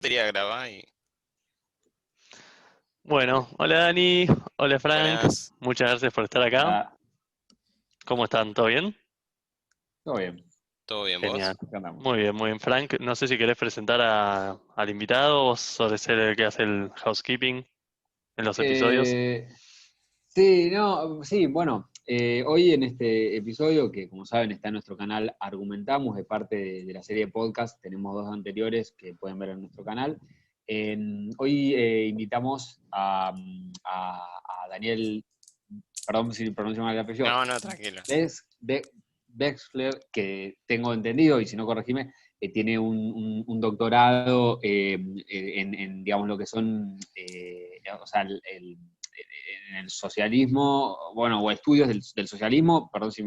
Quería grabar y Bueno, hola Dani, hola Frank, buenas, muchas gracias por estar acá. Hola, ¿Cómo están? ¿Todo bien? todo bien, ¿todo bien Genial. vos? acá andamos. Muy bien, Frank. No sé si querés presentar al invitado o sobre ser el que hace el housekeeping en los episodios. Eh, sí, no, sí, bueno, hoy en este episodio, que como saben está en nuestro canal Argumentamos, de parte de la serie de podcast, tenemos dos anteriores que pueden ver en nuestro canal. Hoy invitamos a Daniel, perdón si pronuncio mal el apellido, No, no, tranquilo. Wexler, que tengo entendido, y si no corregime, tiene un doctorado digamos, lo que son, o sea, en el socialismo, bueno, o estudios del socialismo, perdón si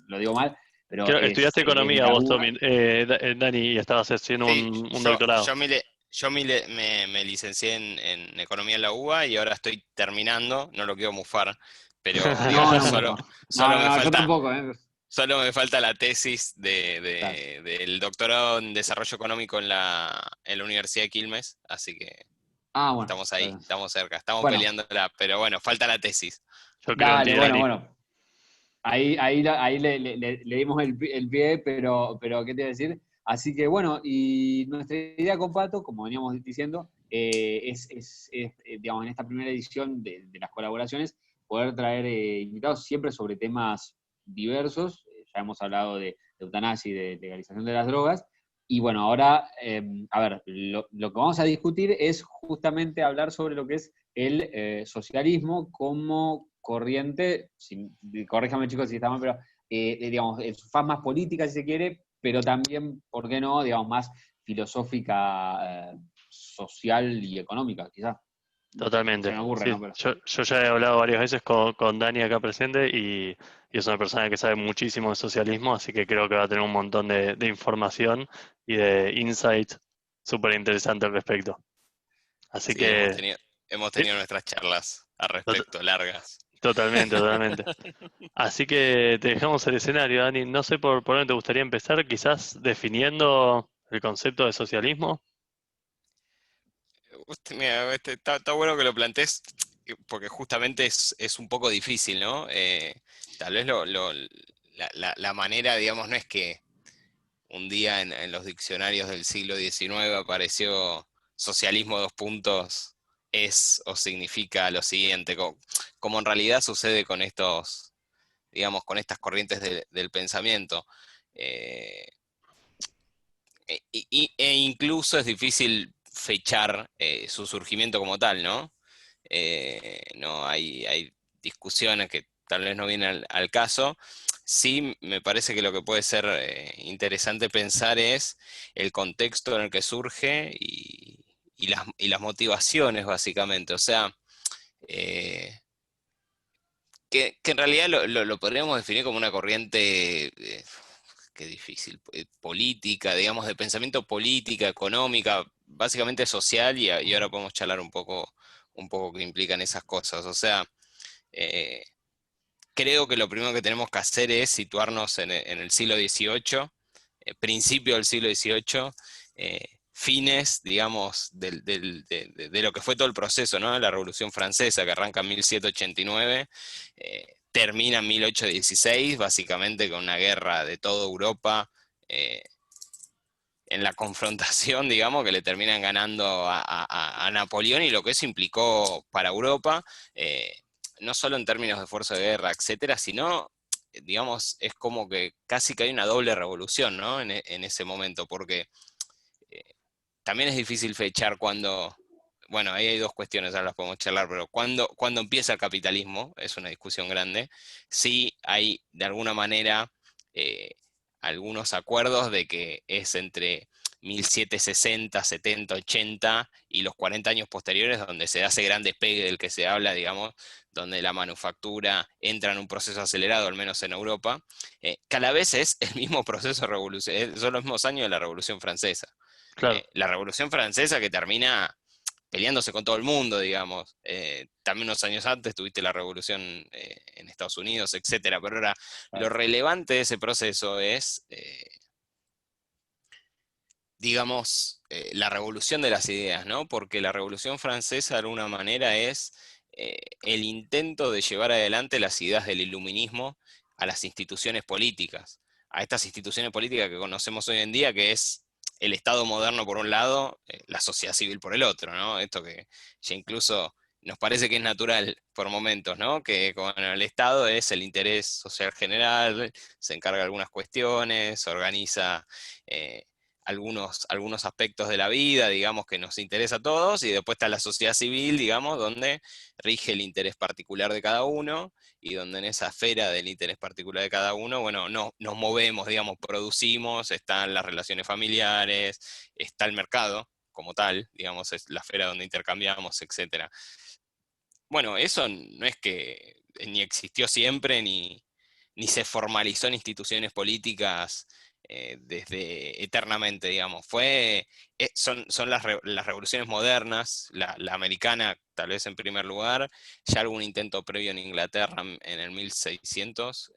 lo digo mal, pero Estudiaste es de economía la vos, UBA. Dani, y estabas haciendo Sí, un yo, doctorado. yo, me, le- yo me, le- me licencié en Economía en la UBA y ahora estoy terminando, no lo quiero mufar, pero No, digamos, no, solo, no, solo no, me no, yo falta, tampoco, solo me falta la tesis Claro. del doctorado en Desarrollo Económico en la Universidad de Quilmes, así que Ah, bueno, estamos está ahí, bien. estamos cerca, estamos Bueno, peleándola, pero bueno, falta la tesis. Yo creo en ti, dale, bueno, Dani. bueno. Ahí le dimos el pie, pero ¿qué te iba a decir? Así que bueno, y nuestra idea con Pato, como veníamos diciendo, digamos, en esta primera edición de las colaboraciones, poder traer invitados siempre sobre temas diversos. Ya hemos hablado de eutanasia y de legalización de las drogas. Y bueno, ahora, a ver, lo que vamos a discutir es justamente hablar sobre lo que es el socialismo como corriente, corríjame chicos si está mal, pero digamos, en su faz más política si se quiere, pero también, ¿por qué no?, digamos, más filosófica, social y económica, quizás. Se Totalmente. me ocurre, Sí, ¿no? Pero, yo ya he hablado varias veces con Dani acá presente y es una persona que sabe muchísimo de socialismo, así que creo que va a tener un montón de información y de insight súper interesante al respecto. Así Sí, hemos que, tenido, hemos sí, tenido nuestras charlas al tot- respecto, largas. totalmente. Así que te dejamos el escenario, Dani. No sé por dónde te gustaría empezar, quizás definiendo el concepto de socialismo. Mira, está bueno que lo plantees, porque justamente es un poco difícil, ¿no? Tal vez la manera, digamos, no es que un día en los diccionarios del siglo XIX apareció socialismo dos puntos, es o significa lo siguiente, como en realidad sucede con estos, digamos, con estas corrientes del pensamiento. Eh, e incluso es difícil fechar su surgimiento como tal, ¿no? No hay discusiones que tal vez no vienen al caso. Sí, me parece que lo que puede ser interesante pensar es el contexto en el que surge y las motivaciones, básicamente. O sea, eh, que en realidad lo podríamos definir como una corriente, qué difícil, política, digamos, de pensamiento política, económica, básicamente social, y ahora podemos charlar un poco qué implican esas cosas. O sea, eh, creo que lo primero que tenemos que hacer es situarnos en el siglo XVIII, principio del siglo XVIII, fines, digamos, de lo que fue todo el proceso, ¿no? La Revolución Francesa, que arranca en 1789, termina en 1816, básicamente con una guerra de toda Europa, eh, en la confrontación, digamos, que le terminan ganando a Napoleón y lo que eso implicó para Europa, no solo en términos de fuerza de guerra, etcétera, sino, digamos, es como que casi que hay una doble revolución, ¿no? En ese momento, porque eh, también es difícil fechar cuando, bueno, ahí hay dos cuestiones, ahora las podemos charlar, pero cuando empieza el capitalismo, es una discusión grande, sí hay de alguna manera eh, algunos acuerdos de que es entre 1760, 70, 80 y los 40 años posteriores donde se hace gran despegue del que se habla, digamos, donde la manufactura entra en un proceso acelerado, al menos en Europa, que a la vez es el mismo proceso revolucionario, son los mismos años de la Revolución Francesa. Claro, La Revolución Francesa que termina peleándose con todo el mundo, digamos. También unos años antes tuviste la revolución en Estados Unidos, etcétera. Pero ahora, lo claro. relevante de ese proceso es digamos, la revolución de las ideas, ¿no? Porque la Revolución Francesa de alguna manera es el intento de llevar adelante las ideas del iluminismo a las instituciones políticas, a estas instituciones políticas que conocemos hoy en día, que es el Estado moderno por un lado, la sociedad civil por el otro, ¿no? Esto que ya incluso nos parece que es natural por momentos, ¿no? Que con el Estado es el interés social general, se encarga de algunas cuestiones, organiza algunos aspectos de la vida, digamos, que nos interesa a todos, y después está la sociedad civil, digamos, donde rige el interés particular de cada uno, y donde en esa esfera del interés particular de cada uno, bueno, no, nos movemos, digamos, producimos, están las relaciones familiares, está el mercado como tal, digamos, es la esfera donde intercambiamos, etcétera. Bueno, eso no es que ni existió siempre, ni se formalizó en instituciones políticas desde eternamente, digamos. Son las revoluciones modernas, la americana tal vez en primer lugar, ya algún intento previo en Inglaterra en el 1600,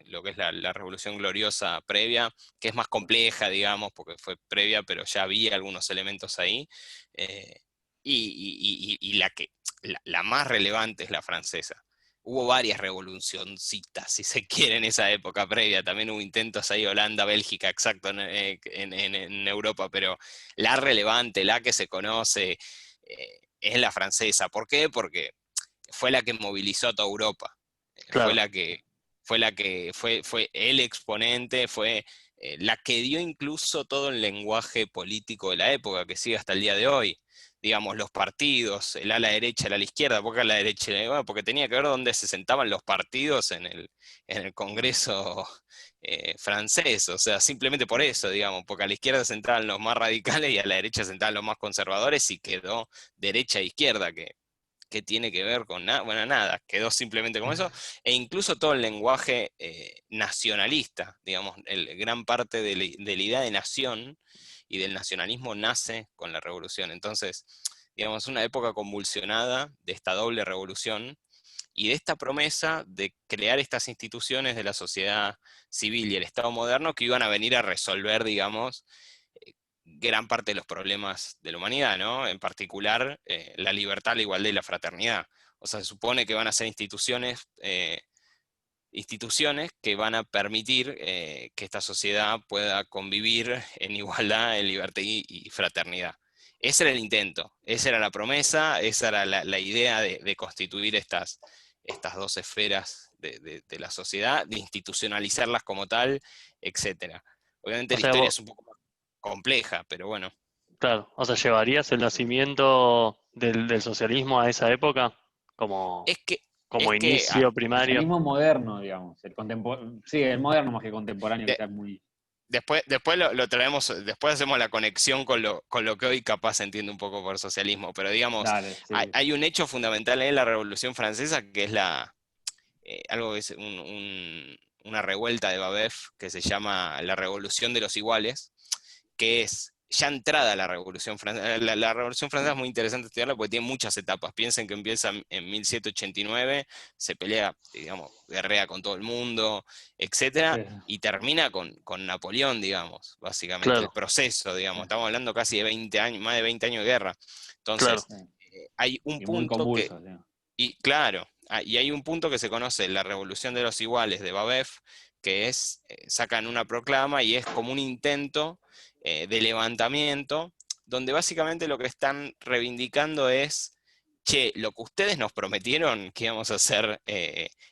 lo que es la Revolución Gloriosa previa, que es más compleja, digamos, porque fue previa, pero ya había algunos elementos ahí. eh, y la más relevante es la francesa. Hubo varias revolucioncitas, si se quiere, en esa época previa. También hubo intentos ahí, Holanda, Bélgica, exacto, en Europa, pero la relevante, la que se conoce, es la francesa. ¿Por qué? Porque fue la que movilizó a toda Europa. Fue Claro. la que, fue el exponente, fue la que dio incluso todo el lenguaje político de la época, que sigue hasta el día de hoy. Digamos, los partidos, el ala derecha, el ala izquierda, ¿por qué a la derecha? Bueno, porque tenía que ver dónde se sentaban los partidos en el Congreso francés, o sea, simplemente por eso, digamos, porque a la izquierda se sentaban los más radicales y a la derecha se sentaban los más conservadores, y quedó derecha e izquierda, que tiene que ver con nada, bueno, nada, quedó simplemente como eso, e incluso todo el lenguaje nacionalista, digamos, gran parte de la idea de nación y del nacionalismo nace con la revolución. Entonces, digamos, una época convulsionada de esta doble revolución y de esta promesa de crear estas instituciones de la sociedad civil y el Estado moderno que iban a venir a resolver, digamos, gran parte de los problemas de la humanidad, ¿no? En particular, la libertad, la igualdad y la fraternidad. O sea, se supone que van a ser instituciones que van a permitir que esta sociedad pueda convivir en igualdad, en libertad y fraternidad. Ese era el intento, esa era la promesa, esa era la idea de constituir estas dos esferas de la sociedad, de institucionalizarlas como tal, etc. Obviamente O la sea, historia es un poco más compleja, pero bueno. claro, o sea, ¿llevarías el nacimiento del socialismo a esa época como, Es que, como es que ah, inicio El primario? socialismo moderno, digamos. Sí, el moderno más que contemporáneo, de- quizás muy... después lo traemos, después hacemos la conexión con lo que hoy capaz se entiende un poco por socialismo, pero digamos, Dale, hay, sí, hay sí. un hecho fundamental en la Revolución Francesa que es algo que es una revuelta de Babeuf que se llama la Revolución de los Iguales, que es ya entrada la Revolución Francesa. La Revolución Francesa es muy interesante estudiarla porque tiene muchas etapas. Piensen que empieza en 1789, se pelea, digamos, guerrea con todo el mundo, etcétera, Sí, y termina con Napoleón, digamos, básicamente, el Claro, proceso, sí, digamos. Estamos hablando casi de 20 años, más de 20 años de guerra. claro. Entonces, sí. hay un Y muy punto que, convulso, sí. y claro, y hay un punto que se conoce, la Revolución de los Iguales de Babeuf, que es, sacan una proclama y es como un intento de levantamiento, donde básicamente lo que están reivindicando es, che, lo que ustedes nos prometieron que íbamos a ser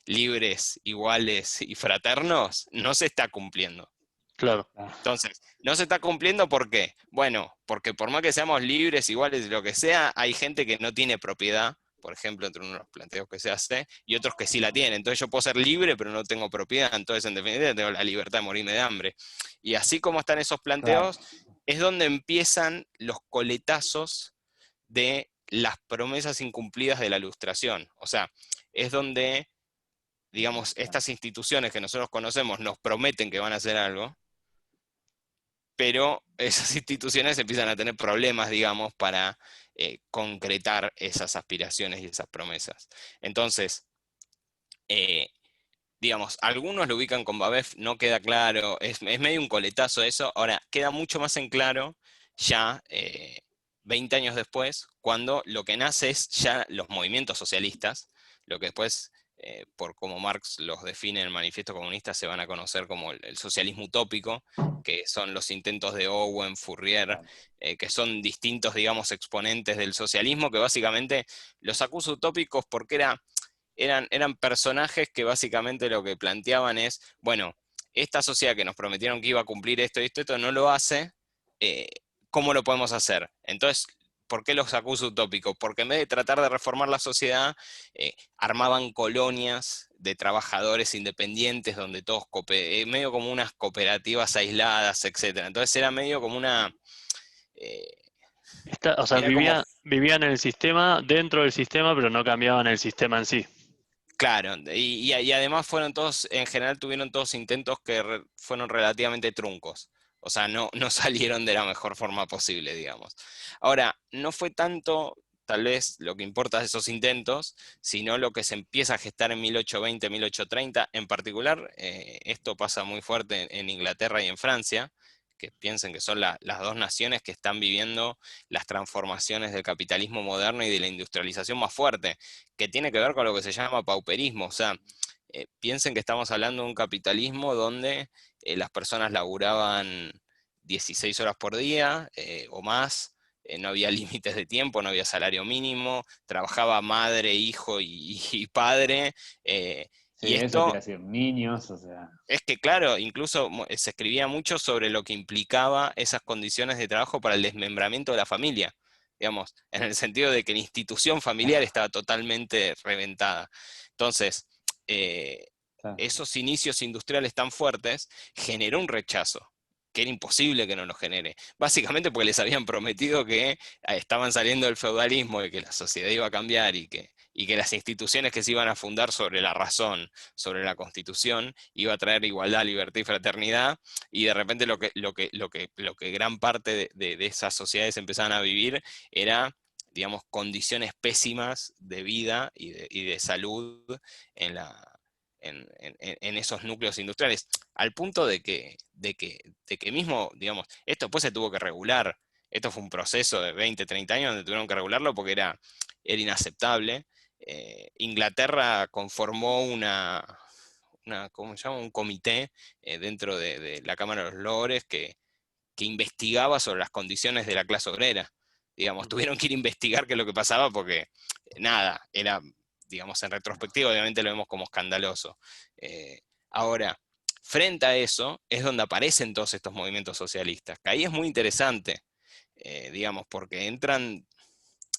libres, iguales y fraternos, no se está cumpliendo. Ah, Claro, Entonces, no se está cumpliendo, ¿por qué? Bueno, porque por más que seamos libres, iguales y lo que sea, hay gente que no tiene propiedad, por ejemplo, entre uno de los planteos que se hace, y otros que sí la tienen. Entonces yo puedo ser libre, pero no tengo propiedad, entonces en definitiva tengo la libertad de morirme de hambre. Y así como están esos claro. planteos, es donde empiezan los coletazos de las promesas incumplidas de la Ilustración. O sea, es donde, digamos, estas instituciones que nosotros conocemos nos prometen que van a hacer algo, pero esas instituciones empiezan a tener problemas, digamos, para concretar esas aspiraciones y esas promesas. Entonces, eh, digamos, algunos lo ubican con Babef, no queda claro, es medio un coletazo eso. Ahora, queda mucho más en claro ya 20 años después, cuando lo que nace es ya los movimientos socialistas, lo que después, por como Marx los define en el Manifiesto Comunista, se van a conocer como el socialismo utópico, que son los intentos de Owen, Fourier, que son distintos, digamos, exponentes del socialismo, que básicamente los acuso utópicos porque eran personajes que básicamente lo que planteaban es, bueno, esta sociedad que nos prometieron que iba a cumplir esto y esto no lo hace, eh, ¿cómo lo podemos hacer? Entonces, ¿por qué los acuso utópicos? Porque en vez de tratar de reformar la sociedad, armaban colonias de trabajadores independientes donde todos, medio como unas cooperativas aisladas, etc. Entonces era medio como una... eh, O sea, era como vivían en el sistema, dentro del sistema, pero no cambiaban el sistema en sí. Claro, y además fueron todos, en general tuvieron todos intentos que fueron relativamente truncos. O sea, no salieron de la mejor forma posible, digamos. Ahora, no fue tanto, tal vez, lo que importa de esos intentos, sino lo que se empieza a gestar en 1820, 1830. En particular, esto pasa muy fuerte en Inglaterra y en Francia, que piensen que son las dos naciones que están viviendo las transformaciones del capitalismo moderno y de la industrialización más fuerte, que tiene que ver con lo que se llama pauperismo. O sea, piensen que estamos hablando de un capitalismo donde las personas laburaban 16 horas por día o más, no había límites de tiempo, no había salario mínimo, trabajaba madre, hijo y padre. Sí, Y eso te iba esto a decir, niños, o sea, es que, claro, incluso se escribía mucho sobre lo que implicaba esas condiciones de trabajo para el desmembramiento de la familia, digamos, en el sentido de que la institución familiar estaba totalmente reventada. Entonces, eh, claro. esos inicios industriales tan fuertes generó un rechazo, que era imposible que no lo genere. Básicamente porque les habían prometido que estaban saliendo del feudalismo y que la sociedad iba a cambiar y que las instituciones que se iban a fundar sobre la razón, sobre la Constitución, iba a traer igualdad, libertad y fraternidad, y de repente lo que gran parte de esas sociedades empezaban a vivir era, digamos, condiciones pésimas de vida y de salud en, en esos núcleos industriales, al punto de que mismo, digamos, esto después se tuvo que regular. Esto fue un proceso de 20, 30 años donde tuvieron que regularlo porque era inaceptable. Inglaterra conformó ¿cómo se llama? Un comité dentro de la Cámara de los Lores que investigaba sobre las condiciones de la clase obrera. Digamos, tuvieron que ir a investigar qué es lo que pasaba porque nada, era, digamos, en retrospectiva obviamente lo vemos como escandaloso. Ahora, frente a eso es donde aparecen todos estos movimientos socialistas, que ahí es muy interesante, digamos, porque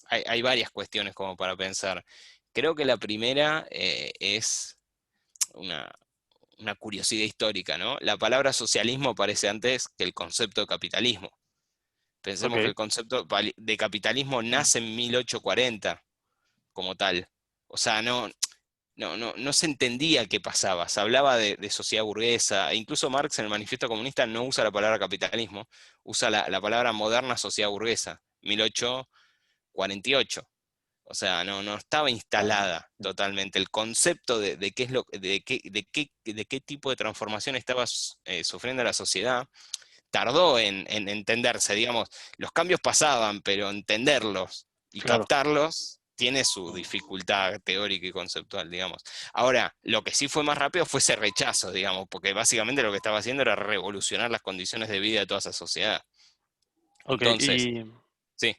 hay varias cuestiones como para pensar. Creo que la primera es una, una curiosidad histórica, ¿no? La palabra socialismo aparece antes que el concepto de capitalismo. Pensemos que Ok, el concepto de capitalismo nace en 1840 como tal. O sea, no se entendía qué pasaba. Se hablaba de sociedad burguesa. E incluso Marx en el Manifiesto Comunista no usa la palabra capitalismo, usa la palabra moderna sociedad burguesa, 1848. O sea, no estaba Claro. instalada totalmente. El concepto de qué es de qué tipo de transformación estaba sufriendo la sociedad tardó en entenderse, digamos. Los cambios pasaban, pero entenderlos y claro. captarlos tiene su dificultad teórica y conceptual, digamos. Ahora, lo que sí fue más rápido fue ese rechazo, digamos, porque básicamente lo que estaba haciendo era revolucionar las condiciones de vida de toda esa sociedad. Ok, Entonces, sí.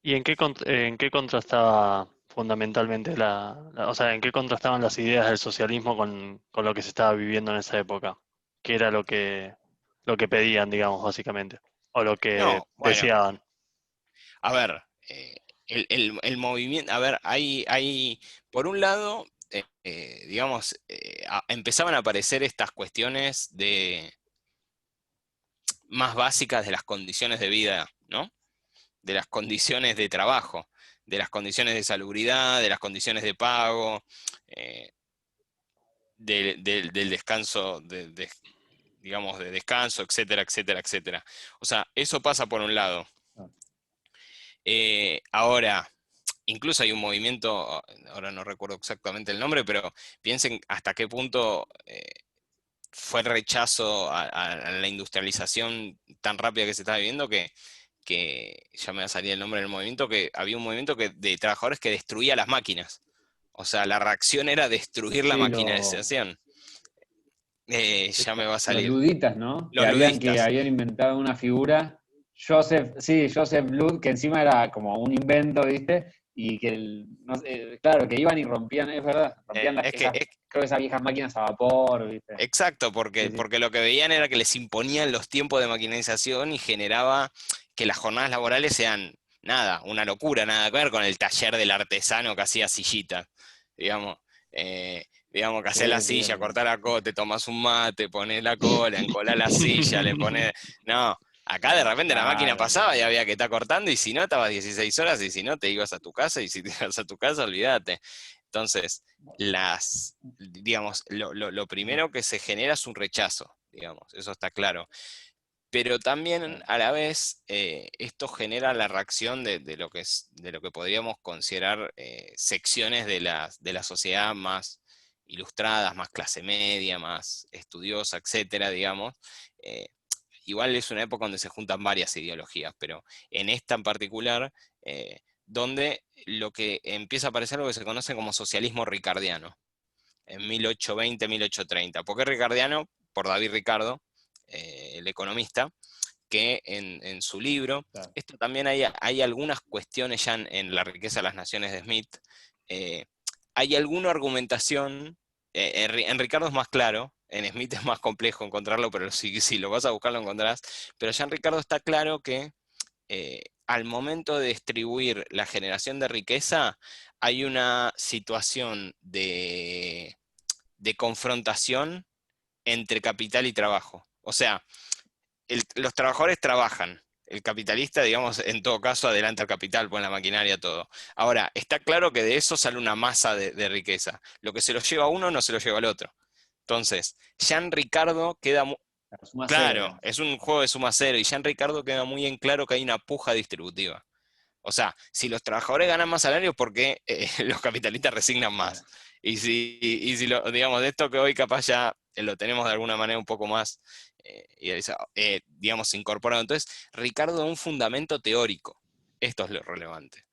¿y en qué contrastaba fundamentalmente o sea, en qué contrastaban las ideas del socialismo con lo que se estaba viviendo en esa época? ¿Qué era lo que pedían, digamos, básicamente? O lo que No, bueno, deseaban. a ver, el movimiento, a ver, por un lado, digamos, empezaban a aparecer estas cuestiones más básicas de las condiciones de vida, ¿no? De las condiciones de trabajo, de las condiciones de salubridad, de las condiciones de pago, eh, del descanso, digamos, de descanso, etcétera, etcétera, etcétera. O sea, eso pasa por un lado. Ahora, incluso hay un movimiento, ahora no recuerdo exactamente el nombre, pero piensen hasta qué punto fue el rechazo a la industrialización tan rápida que se está viviendo que ya me va a salir el nombre del movimiento, que había un movimiento de trabajadores que destruía las máquinas. O sea, la reacción era destruir la Sí, maquinarización. Ya me va a los salir. luditas, ¿no? Los Que ludistas. habían inventado una figura, Joseph Lud, que encima era como un invento, ¿viste? Y que, no sé, claro, que iban y rompían, es verdad, rompían Es que, creo que esas viejas máquinas a vapor, ¿viste? exacto, Sí, sí. porque lo que veían era que les imponían los tiempos de maquinarización y generaba que las jornadas laborales sean, nada, una locura, nada que ver con el taller del artesano que hacía sillita, digamos. Digamos que hacer la Sí, sí, silla, cortar la cola, te tomas un mate, pones la cola, encolás la silla, le pones... No, acá de repente la máquina claro, pasaba y había que estar cortando y si no, estabas 16 horas y si no, te ibas a tu casa y si te ibas a tu casa, olvídate. Entonces, digamos, lo primero que se genera es un rechazo, digamos, eso está claro. Pero también a la vez esto genera la reacción de lo que podríamos considerar secciones de la sociedad más ilustradas, más clase media, más estudiosa, etcétera, digamos. Eh, Igual es una época donde se juntan varias ideologías, pero en esta en particular, donde lo que empieza a aparecer lo que se conoce como socialismo ricardiano, en 1820-1830. ¿Por qué ricardiano? Por David Ricardo, el economista, que en su libro, claro. esto también hay algunas cuestiones ya en La riqueza de las naciones de Smith, hay alguna argumentación, en Ricardo es más claro, en Smith es más complejo encontrarlo, pero si lo vas a buscar lo encontrarás, pero ya en Ricardo está claro que al momento de distribuir la generación de riqueza, hay una situación de confrontación entre capital y trabajo. O sea, los trabajadores trabajan, el capitalista, digamos, en todo caso, adelanta el capital, pone la maquinaria, todo. Ahora, está claro que de eso sale una masa de riqueza. Lo que se lo lleva a uno no se lo lleva al otro. Entonces, Jean Ricardo queda La suma cero, claro, digamos. es un juego de suma cero, y Jean Ricardo queda muy en claro que hay una puja distributiva. O sea, si los trabajadores ganan más salarios, ¿por qué los capitalistas resignan Claro. más? Y si lo, digamos, de esto que hoy capaz ya lo tenemos de alguna manera un poco más, digamos, incorporado. Entonces, Ricardo da un fundamento teórico. Esto es lo relevante.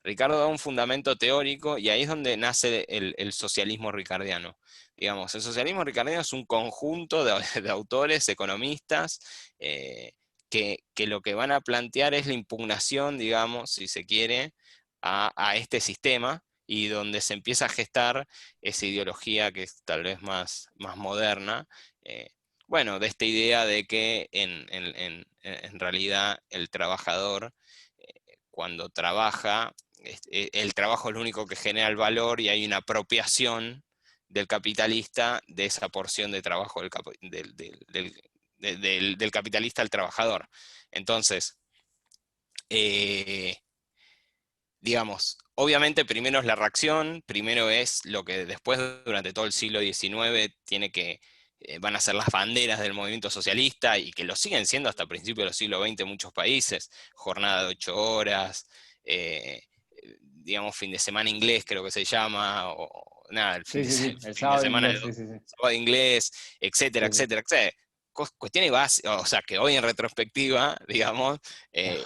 Ricardo da un fundamento teórico y ahí es donde nace el socialismo ricardiano. Digamos, el socialismo ricardiano es un conjunto de autores, economistas, que lo que van a plantear es la impugnación, digamos, si se quiere, a este sistema y donde se empieza a gestar esa ideología que es tal vez más moderna. Bueno, de esta idea de que en realidad el trabajador, cuando trabaja, el trabajo es lo único que genera el valor y hay una apropiación del capitalista de esa porción de trabajo del capitalista al trabajador. Entonces, eh, digamos, obviamente primero es la reacción, primero es lo que después durante todo el siglo XIX van a ser las banderas del movimiento socialista y que lo siguen siendo hasta principios del siglo XX en muchos países, jornada de 8 horas, digamos, fin de semana inglés creo que se llama, o nada, el fin Sí, de, sí, sí. El fin de sábado semana, inglés, sí, sí, sí. sábado inglés, etcétera, Sí, sí. etcétera, etcétera. Cuestiones básicas, o sea, que hoy en retrospectiva, digamos,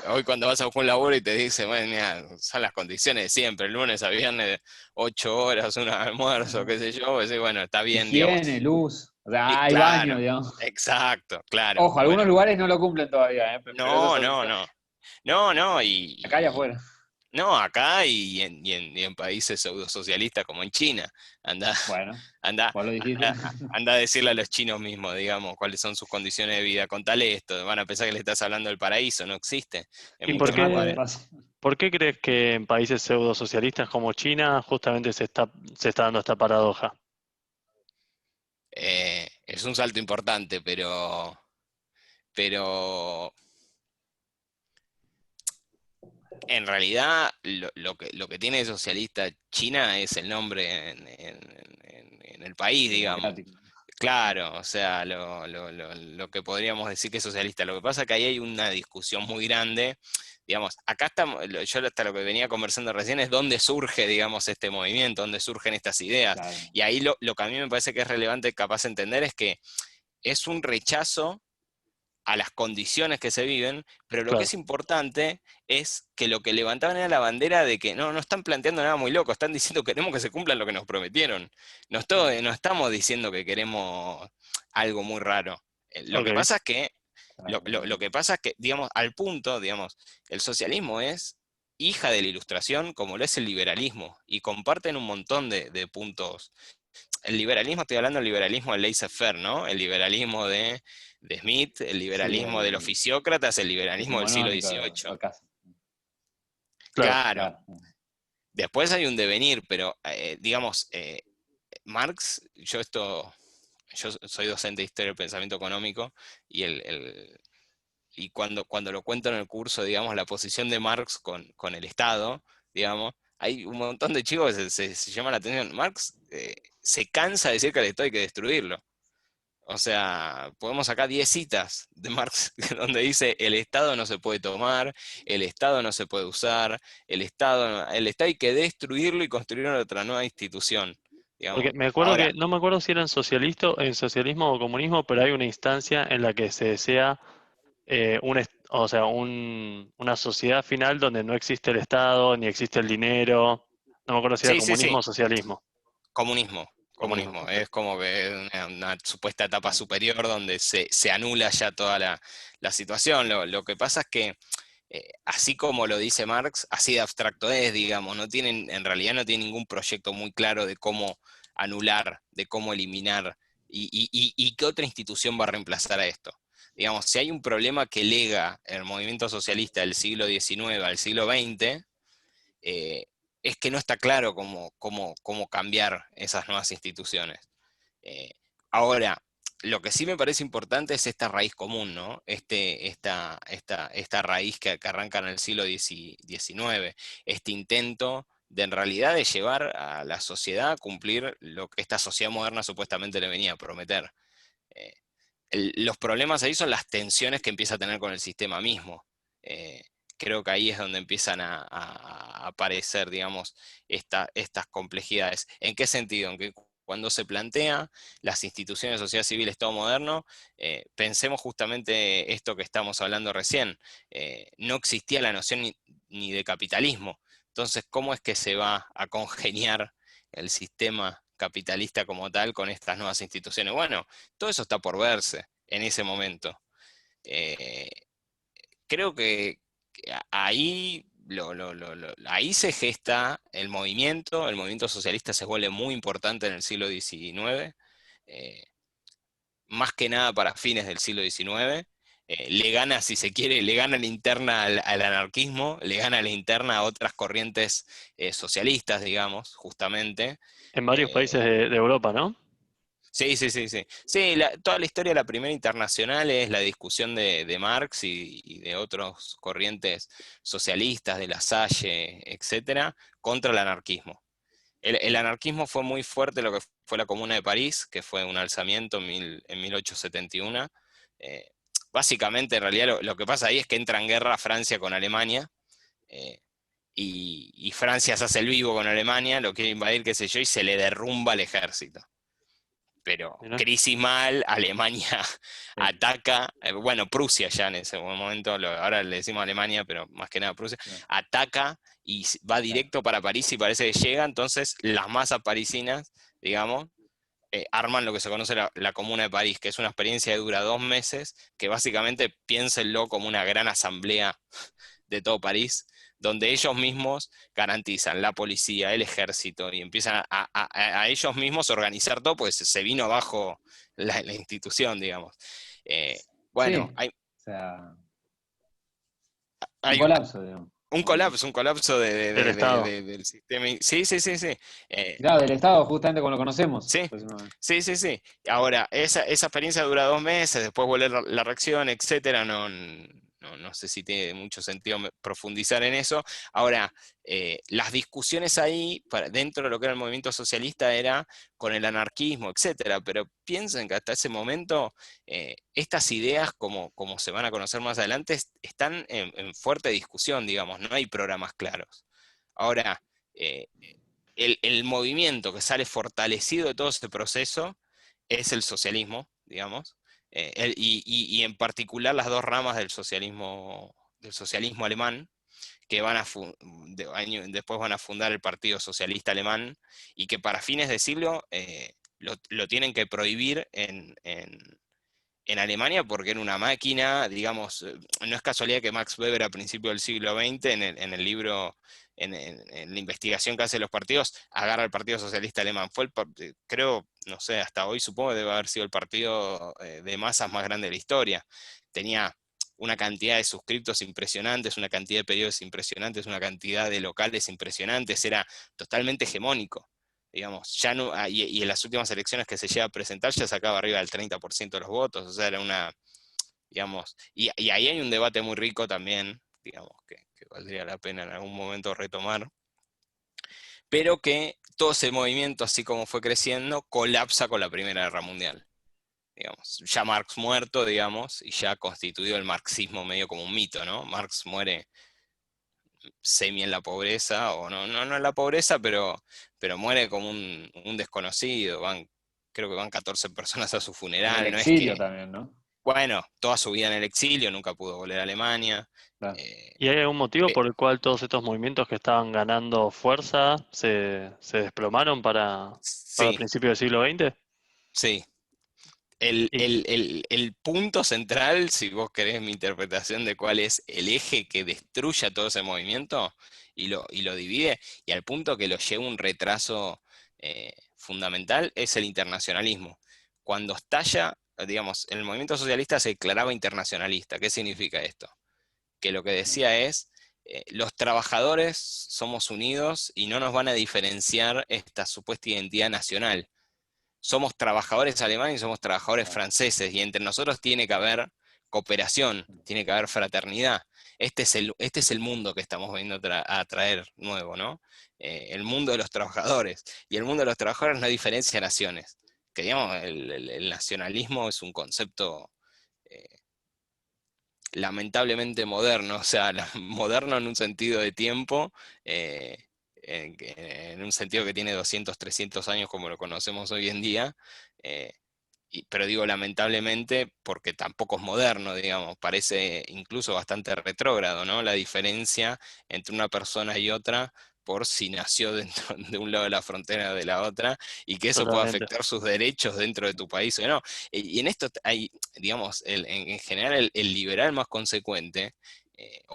hoy cuando vas a buscar un laburo y te dicen, bueno, mira, son las condiciones de siempre, lunes a viernes, 8 horas, un almuerzo, qué sé yo, pues, bueno, está bien, digamos. Higiene, luz. O sea, hay Claro, baño, digamos. exacto, claro. Ojo, algunos Bueno, lugares no lo cumplen todavía, ¿eh? Pero eso no, son no, no. No, no, acá y afuera. no, acá y en países pseudosocialistas como en China. Anda, Bueno, anda, vos lo dijiste. anda a decirle a los chinos mismos, digamos, cuáles son sus condiciones de vida. Contale esto, van a pensar que le estás hablando del paraíso, no existe en ¿Y Y te muchos matan de lugares. paso. por qué crees que en países pseudo-socialistas como China justamente se está dando esta paradoja? Es un salto importante, pero en realidad lo que tiene de socialista China es el nombre en el país, digamos. Democrático. Claro, o sea, lo que podríamos decir que es socialista. Lo que pasa es que ahí hay una discusión muy grande. Digamos, acá estamos, yo hasta lo que venía conversando recién es dónde surge, digamos, este movimiento, dónde surgen estas ideas. Claro. Y ahí lo que a mí me parece que es relevante capaz entender es que es un rechazo a las condiciones que se viven, pero lo que Claro. es importante es que lo que levantaban era la bandera de que no están planteando nada muy loco, están diciendo queremos que se cumplan lo que nos prometieron. No estamos diciendo que queremos algo muy raro. Lo que Ok. pasa es que, lo que pasa es que, digamos, al punto, digamos, el socialismo es hija de la Ilustración como lo es el liberalismo, y comparten un montón de puntos. El liberalismo, estoy hablando del liberalismo del laissez-faire, ¿no? El liberalismo de Smith, el Sí, liberalismo de los fisiócratas, el liberalismo del siglo decimonónico, XVIII. acá. Claro. Claro, Claro. después hay un devenir, pero digamos, Marx, yo soy docente de historia del pensamiento económico, y y cuando lo cuento en el curso, digamos, la posición de Marx con el Estado, digamos, hay un montón de chicos que se llaman la atención. Marx se cansa de decir que al Estado hay que destruirlo. O sea, podemos sacar 10 citas de Marx donde dice el Estado no se puede tomar, el Estado no se puede usar, el Estado hay que destruirlo y construir otra nueva institución, Porque digamos. me acuerdo Ahora, que, no me acuerdo si era en socialismo o comunismo, pero hay una instancia en la que se desea o sea, una sociedad final donde no existe el Estado, ni existe el dinero. No me acuerdo si era sí, sí, comunismo sí, o socialismo. comunismo, Comunismo, comunismo. Es perfecto. como que una supuesta etapa superior donde se anula ya toda la situación. Lo que pasa es que, así como lo dice Marx, así de abstracto es, digamos, en realidad no tiene ningún proyecto muy claro de cómo anular, de cómo eliminar, y qué otra institución va a reemplazar a esto. Digamos, si hay un problema que lega el movimiento socialista del siglo XIX al siglo XX, eh, es que no está claro cómo cambiar esas nuevas instituciones. Eh, Ahora, lo que sí me parece importante es esta raíz común, ¿no? Esta raíz que arranca en el siglo XIX, este intento de en realidad de llevar a la sociedad a cumplir lo que esta sociedad moderna supuestamente le venía a prometer. Eh, los problemas ahí son las tensiones que empieza a tener con el sistema mismo. Eh, Creo que ahí es donde empiezan a aparecer, digamos, estas complejidades. ¿En qué sentido? En que cuando se plantea las instituciones de sociedad civil, Estado moderno, pensemos justamente esto que estamos hablando recién. No existía la noción ni de capitalismo. Entonces, ¿cómo es que se va a congeniar el sistema capitalista como tal con estas nuevas instituciones? Bueno, todo eso está por verse en ese momento. Eh, Creo que ahí se gesta el movimiento socialista se vuelve muy importante en el siglo XIX, eh, más que nada para fines del siglo XIX. Le gana, si se quiere, le gana la interna al anarquismo, le gana la interna a otras corrientes socialistas, digamos, justamente. En varios países Eh, de Europa, ¿no? Sí, sí, sí, sí. Sí, toda la historia de la primera internacional es la discusión de Marx y de otras corrientes socialistas, de La Salle, etcétera, contra el anarquismo. El anarquismo fue muy fuerte lo que fue la Comuna de París, que fue un alzamiento en 1871. Eh, Básicamente, en realidad, lo que pasa ahí es que entra en guerra Francia con Alemania, eh, y Francia se hace el vivo con Alemania, lo quiere invadir, qué sé yo, y se le derrumba el ejército. Pero Mirá. crisis mal, Alemania Sí, ataca, bueno, Prusia ya en ese momento, ahora le decimos Alemania, pero más que nada Prusia, claro, ataca y va claro. directo para París y parece que llega. Entonces las masas parisinas, digamos, arman lo que se conoce la Comuna de París, que es una experiencia que dura 2 meses, que básicamente piénsenlo como una gran asamblea de todo París, donde ellos mismos garantizan la policía, el ejército, y empiezan a ellos mismos organizar todo, pues se vino abajo la institución, digamos. Eh, Sí, bueno, o sea, un hay colapso, digamos. un colapso Del Estado. del sistema. Sí, sí, sí, sí. Eh, Claro, del Estado, justamente como lo conocemos. sí, Pues, no, sí, sí, sí. Ahora, esa experiencia dura 2 meses, después vuelve la reacción, etcétera. No sé si tiene mucho sentido profundizar en eso. Ahora, las discusiones ahí, dentro de lo que era el movimiento socialista, era con el anarquismo, etcétera. Pero piensen que hasta ese momento, estas ideas, como se van a conocer más adelante, están en fuerte discusión, digamos. No hay programas claros. Ahora, eh, el movimiento que sale fortalecido de todo ese proceso es el socialismo, digamos. y en particular las dos ramas del socialismo alemán, que después van a fundar el Partido Socialista Alemán, y que para fines de siglo lo tienen que prohibir en Alemania porque era una máquina, digamos, no es casualidad que Max Weber a principios del siglo XX, en el libro, en la investigación que hace los partidos, agarra al Partido Socialista Alemán. Creo, no sé, hasta hoy supongo que debe haber sido el partido de masas más grande de la historia. Tenía una cantidad de suscriptos impresionantes, una cantidad de periodos impresionantes, una cantidad de locales impresionantes, era totalmente hegemónico. Digamos, ya no, y en las últimas elecciones que se llega a presentar ya sacaba arriba del 30% de los votos, o sea, era una, digamos, y ahí hay un debate muy rico también, digamos, que valdría la pena en algún momento retomar, pero que todo ese movimiento, así como fue creciendo, colapsa con la Primera Guerra Mundial. Digamos, ya Marx muerto, digamos, y ya constituido el marxismo medio como un mito, ¿no? Marx muere semi en la pobreza, o no en la pobreza, pero muere como un desconocido. Creo que van 14 personas a su En el funeral, no es exilio que, también, ¿no? bueno, toda su vida en el exilio, nunca pudo volver a Alemania. Claro. eh, ¿Y hay algún motivo eh, por el cual todos estos movimientos que estaban ganando fuerza se desplomaron para sí, principios del siglo XX? sí. El, Y el- el- el punto central, si vos querés mi interpretación de cuál es el eje que destruye a todo ese movimiento y lo divide, y al punto que lo lleva a un retraso fundamental, es el internacionalismo. Cuando estalla, digamos, el movimiento socialista se declaraba internacionalista. ¿Qué significa esto? Que lo que decía es, los trabajadores somos unidos y no nos van a diferenciar esta supuesta identidad nacional. Somos trabajadores alemanes y somos trabajadores franceses, y entre nosotros tiene que haber cooperación, tiene que haber fraternidad. Este es el mundo que estamos viendo a traer nuevo, ¿no? El mundo de los trabajadores. Y el mundo de los trabajadores no diferencia naciones. Que digamos, el nacionalismo es un concepto eh, lamentablemente moderno, o sea, moderno en un sentido de tiempo, eh, en un sentido que tiene 200, 300 años como lo conocemos hoy en día, eh, pero digo lamentablemente porque tampoco es moderno, digamos, parece incluso bastante retrógrado, ¿no? La diferencia entre una persona y otra por si nació dentro de un lado de la frontera o de la otra, y que eso pueda totalmente, afectar sus derechos dentro de tu país o no. Y en esto hay, digamos, en general el liberal más consecuente,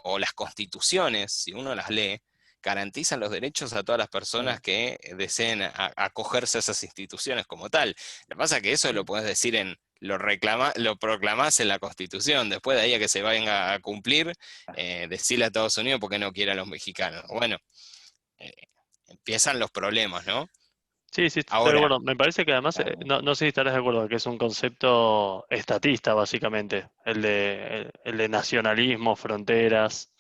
o las constituciones, si uno las lee, garantizan los derechos a todas las personas Claro. que deseen acogerse a esas instituciones como tal. Lo que pasa es que eso lo podés decir lo proclamás en la Constitución, después de ahí a que se vayan a cumplir, decirle a Estados Unidos por qué no quiere a los mexicanos. Bueno, eh, empiezan los problemas, ¿no? sí, sí, estoy de Ahora, acuerdo. Me parece que además, Claro. no sé si estarás de acuerdo, que es un concepto estatista, básicamente, el de nacionalismo, fronteras.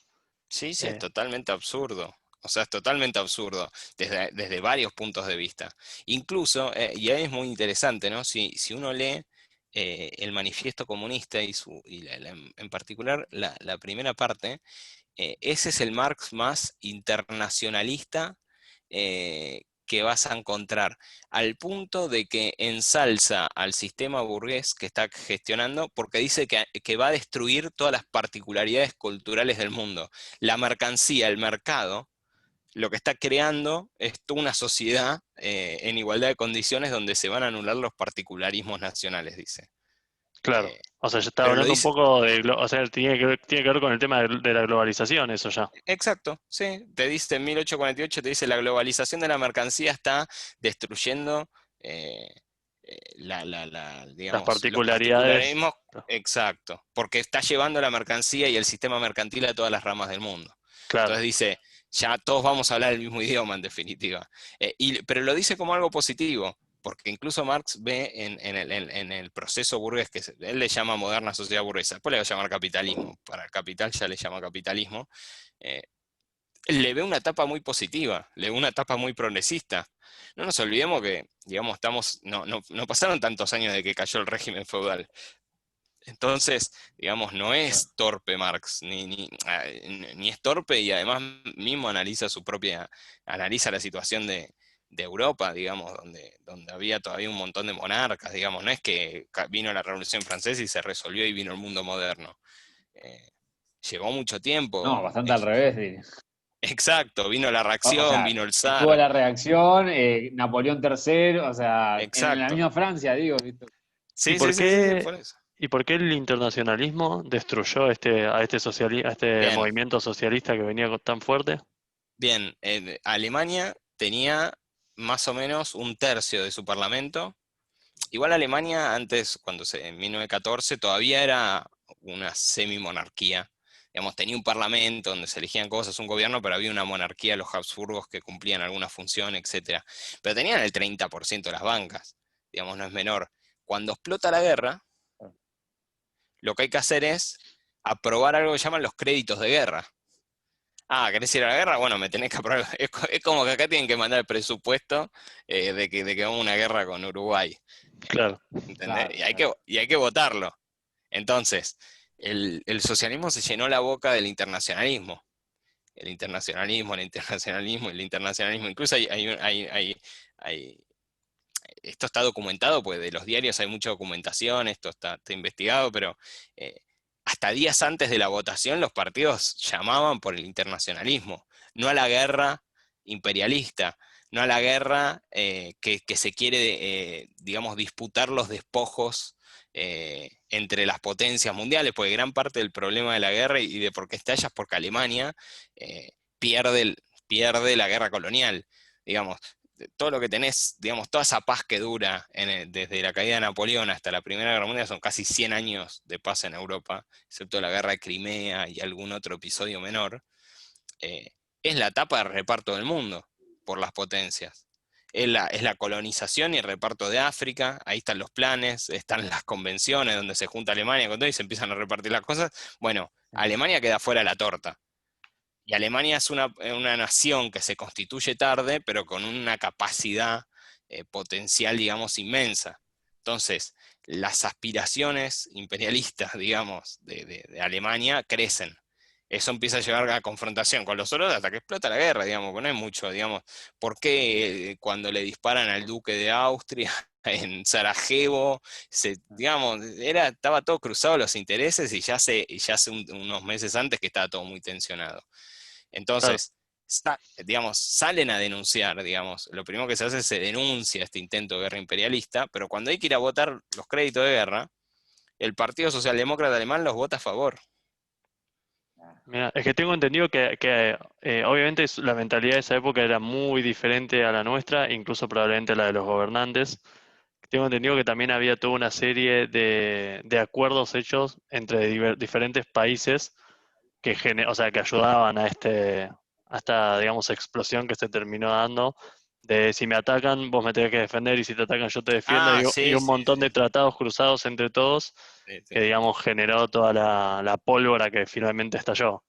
sí, sí, es eh, totalmente absurdo. O sea, es totalmente absurdo desde varios puntos de vista. Incluso, y ahí es muy interesante, ¿no? Si uno lee el manifiesto comunista en particular la primera parte, ese es el Marx más internacionalista que vas a encontrar, al punto de que ensalza al sistema burgués que está gestionando porque dice que va a destruir todas las particularidades culturales del mundo. La mercancía, el mercado, lo que está creando es toda una sociedad en igualdad de condiciones donde se van a anular los particularismos nacionales, dice. claro. Eh, O sea, ya está pero lo hablando un dice, poco o sea, tiene que ver con el tema de la globalización, eso ya. exacto, sí. Te dice en 1848, te dice la globalización de la mercancía está destruyendo eh, Las digamos, los particularidades. particularismos, exacto, porque está llevando la mercancía y el sistema mercantil a todas las ramas del mundo. Claro, Entonces dice, ya todos vamos a hablar el mismo idioma en definitiva. Pero lo dice como algo positivo, porque incluso Marx ve en el proceso burgués, él le llama moderna sociedad burguesa, después le va a llamar capitalismo, para el capital ya le llama capitalismo, eh, le ve una etapa muy positiva, le ve una etapa muy progresista. No nos olvidemos que, digamos, no pasaron tantos años de que cayó el régimen feudal. Entonces, digamos, no Claro. es torpe Marx, ni es torpe, y además mismo analiza analiza la situación de Europa, digamos, donde había todavía un montón de monarcas, digamos, no es que vino la Revolución Francesa y se resolvió y vino el mundo moderno. Eh, Llevó mucho No, tiempo. bastante al revés, diría. Exacto, vino la O reacción, sea, vino el estuvo zar. la reacción, Napoleón III, o sea, en la Exacto. misma Francia, digo, ¿viste? ¿Y Sí, por sí, sí, sí, sí, qué, por eso. y por qué el internacionalismo destruyó a este Bien, movimiento socialista que venía tan fuerte? bien. Alemania tenía más o menos un tercio de su parlamento. Igual Alemania antes, en 1914, todavía era una semi-monarquía. Digamos, tenía un parlamento donde se elegían cosas, un gobierno, pero había una monarquía, los Habsburgos, que cumplían alguna función, etcétera. Pero tenían el 30% de las bancas, digamos, no es menor. Cuando explota la guerra, lo que hay que hacer es aprobar algo que llaman los créditos de guerra. Ah, ¿querés ir a la guerra? Bueno, me tenés que aprobar. Es como que acá tienen que mandar el presupuesto de que vamos a una guerra con Uruguay. Claro. ¿Entendés? Claro, Y hay que votarlo. Entonces, el socialismo se llenó la boca del internacionalismo. El internacionalismo, el internacionalismo, el internacionalismo. Incluso esto está documentado, pues de los diarios hay mucha documentación, esto está investigado, pero hasta días antes de la votación los partidos llamaban por el internacionalismo, no a la guerra imperialista, no a la guerra que se quiere, digamos, disputar los despojos entre las potencias mundiales, porque gran parte del problema de la guerra y de por qué estalla es porque Alemania pierde, pierde la guerra colonial. Digamos, todo lo que tenés, digamos, toda esa paz que dura desde la caída de Napoleón hasta la Primera Guerra Mundial, son casi 100 años de paz en Europa, excepto la guerra de Crimea y algún otro episodio menor, eh, es la etapa de reparto del mundo por las potencias. Es la colonización y el reparto de África, ahí están los planes, están las convenciones donde se junta Alemania con todo y se empiezan a repartir las cosas. Bueno, Alemania queda fuera de la torta. Y Alemania es una nación que se constituye tarde, pero con una capacidad potencial, digamos, inmensa. Entonces, las aspiraciones imperialistas, digamos, de Alemania crecen. Eso empieza a llevar a confrontación con los otros hasta que explota la guerra, digamos, que no hay mucho, digamos. ¿Por qué cuando le disparan al duque de Austria en Sarajevo, digamos, estaba todo cruzado los intereses y ya hace unos meses antes que estaba todo muy tensionado? Claro. Entonces, digamos, salen a denunciar, digamos, lo primero que se hace es se denuncia este intento de guerra imperialista, pero cuando hay que ir a votar los créditos de guerra, el Partido Socialdemócrata Alemán los vota a favor. Mira, es que tengo entendido que obviamente la mentalidad de esa época era muy diferente a la nuestra, incluso probablemente a la de los gobernantes. Tengo entendido que también había toda una serie de acuerdos hechos entre diferentes países o sea, que ayudaban a esta, digamos, explosión que se terminó dando, de si me atacan, vos me tenés que defender, y si te atacan, yo te defiendo, Ah, y sí, un sí, montón sí, de tratados cruzados entre todos, sí, sí. que, digamos, generó toda la pólvora que finalmente estalló.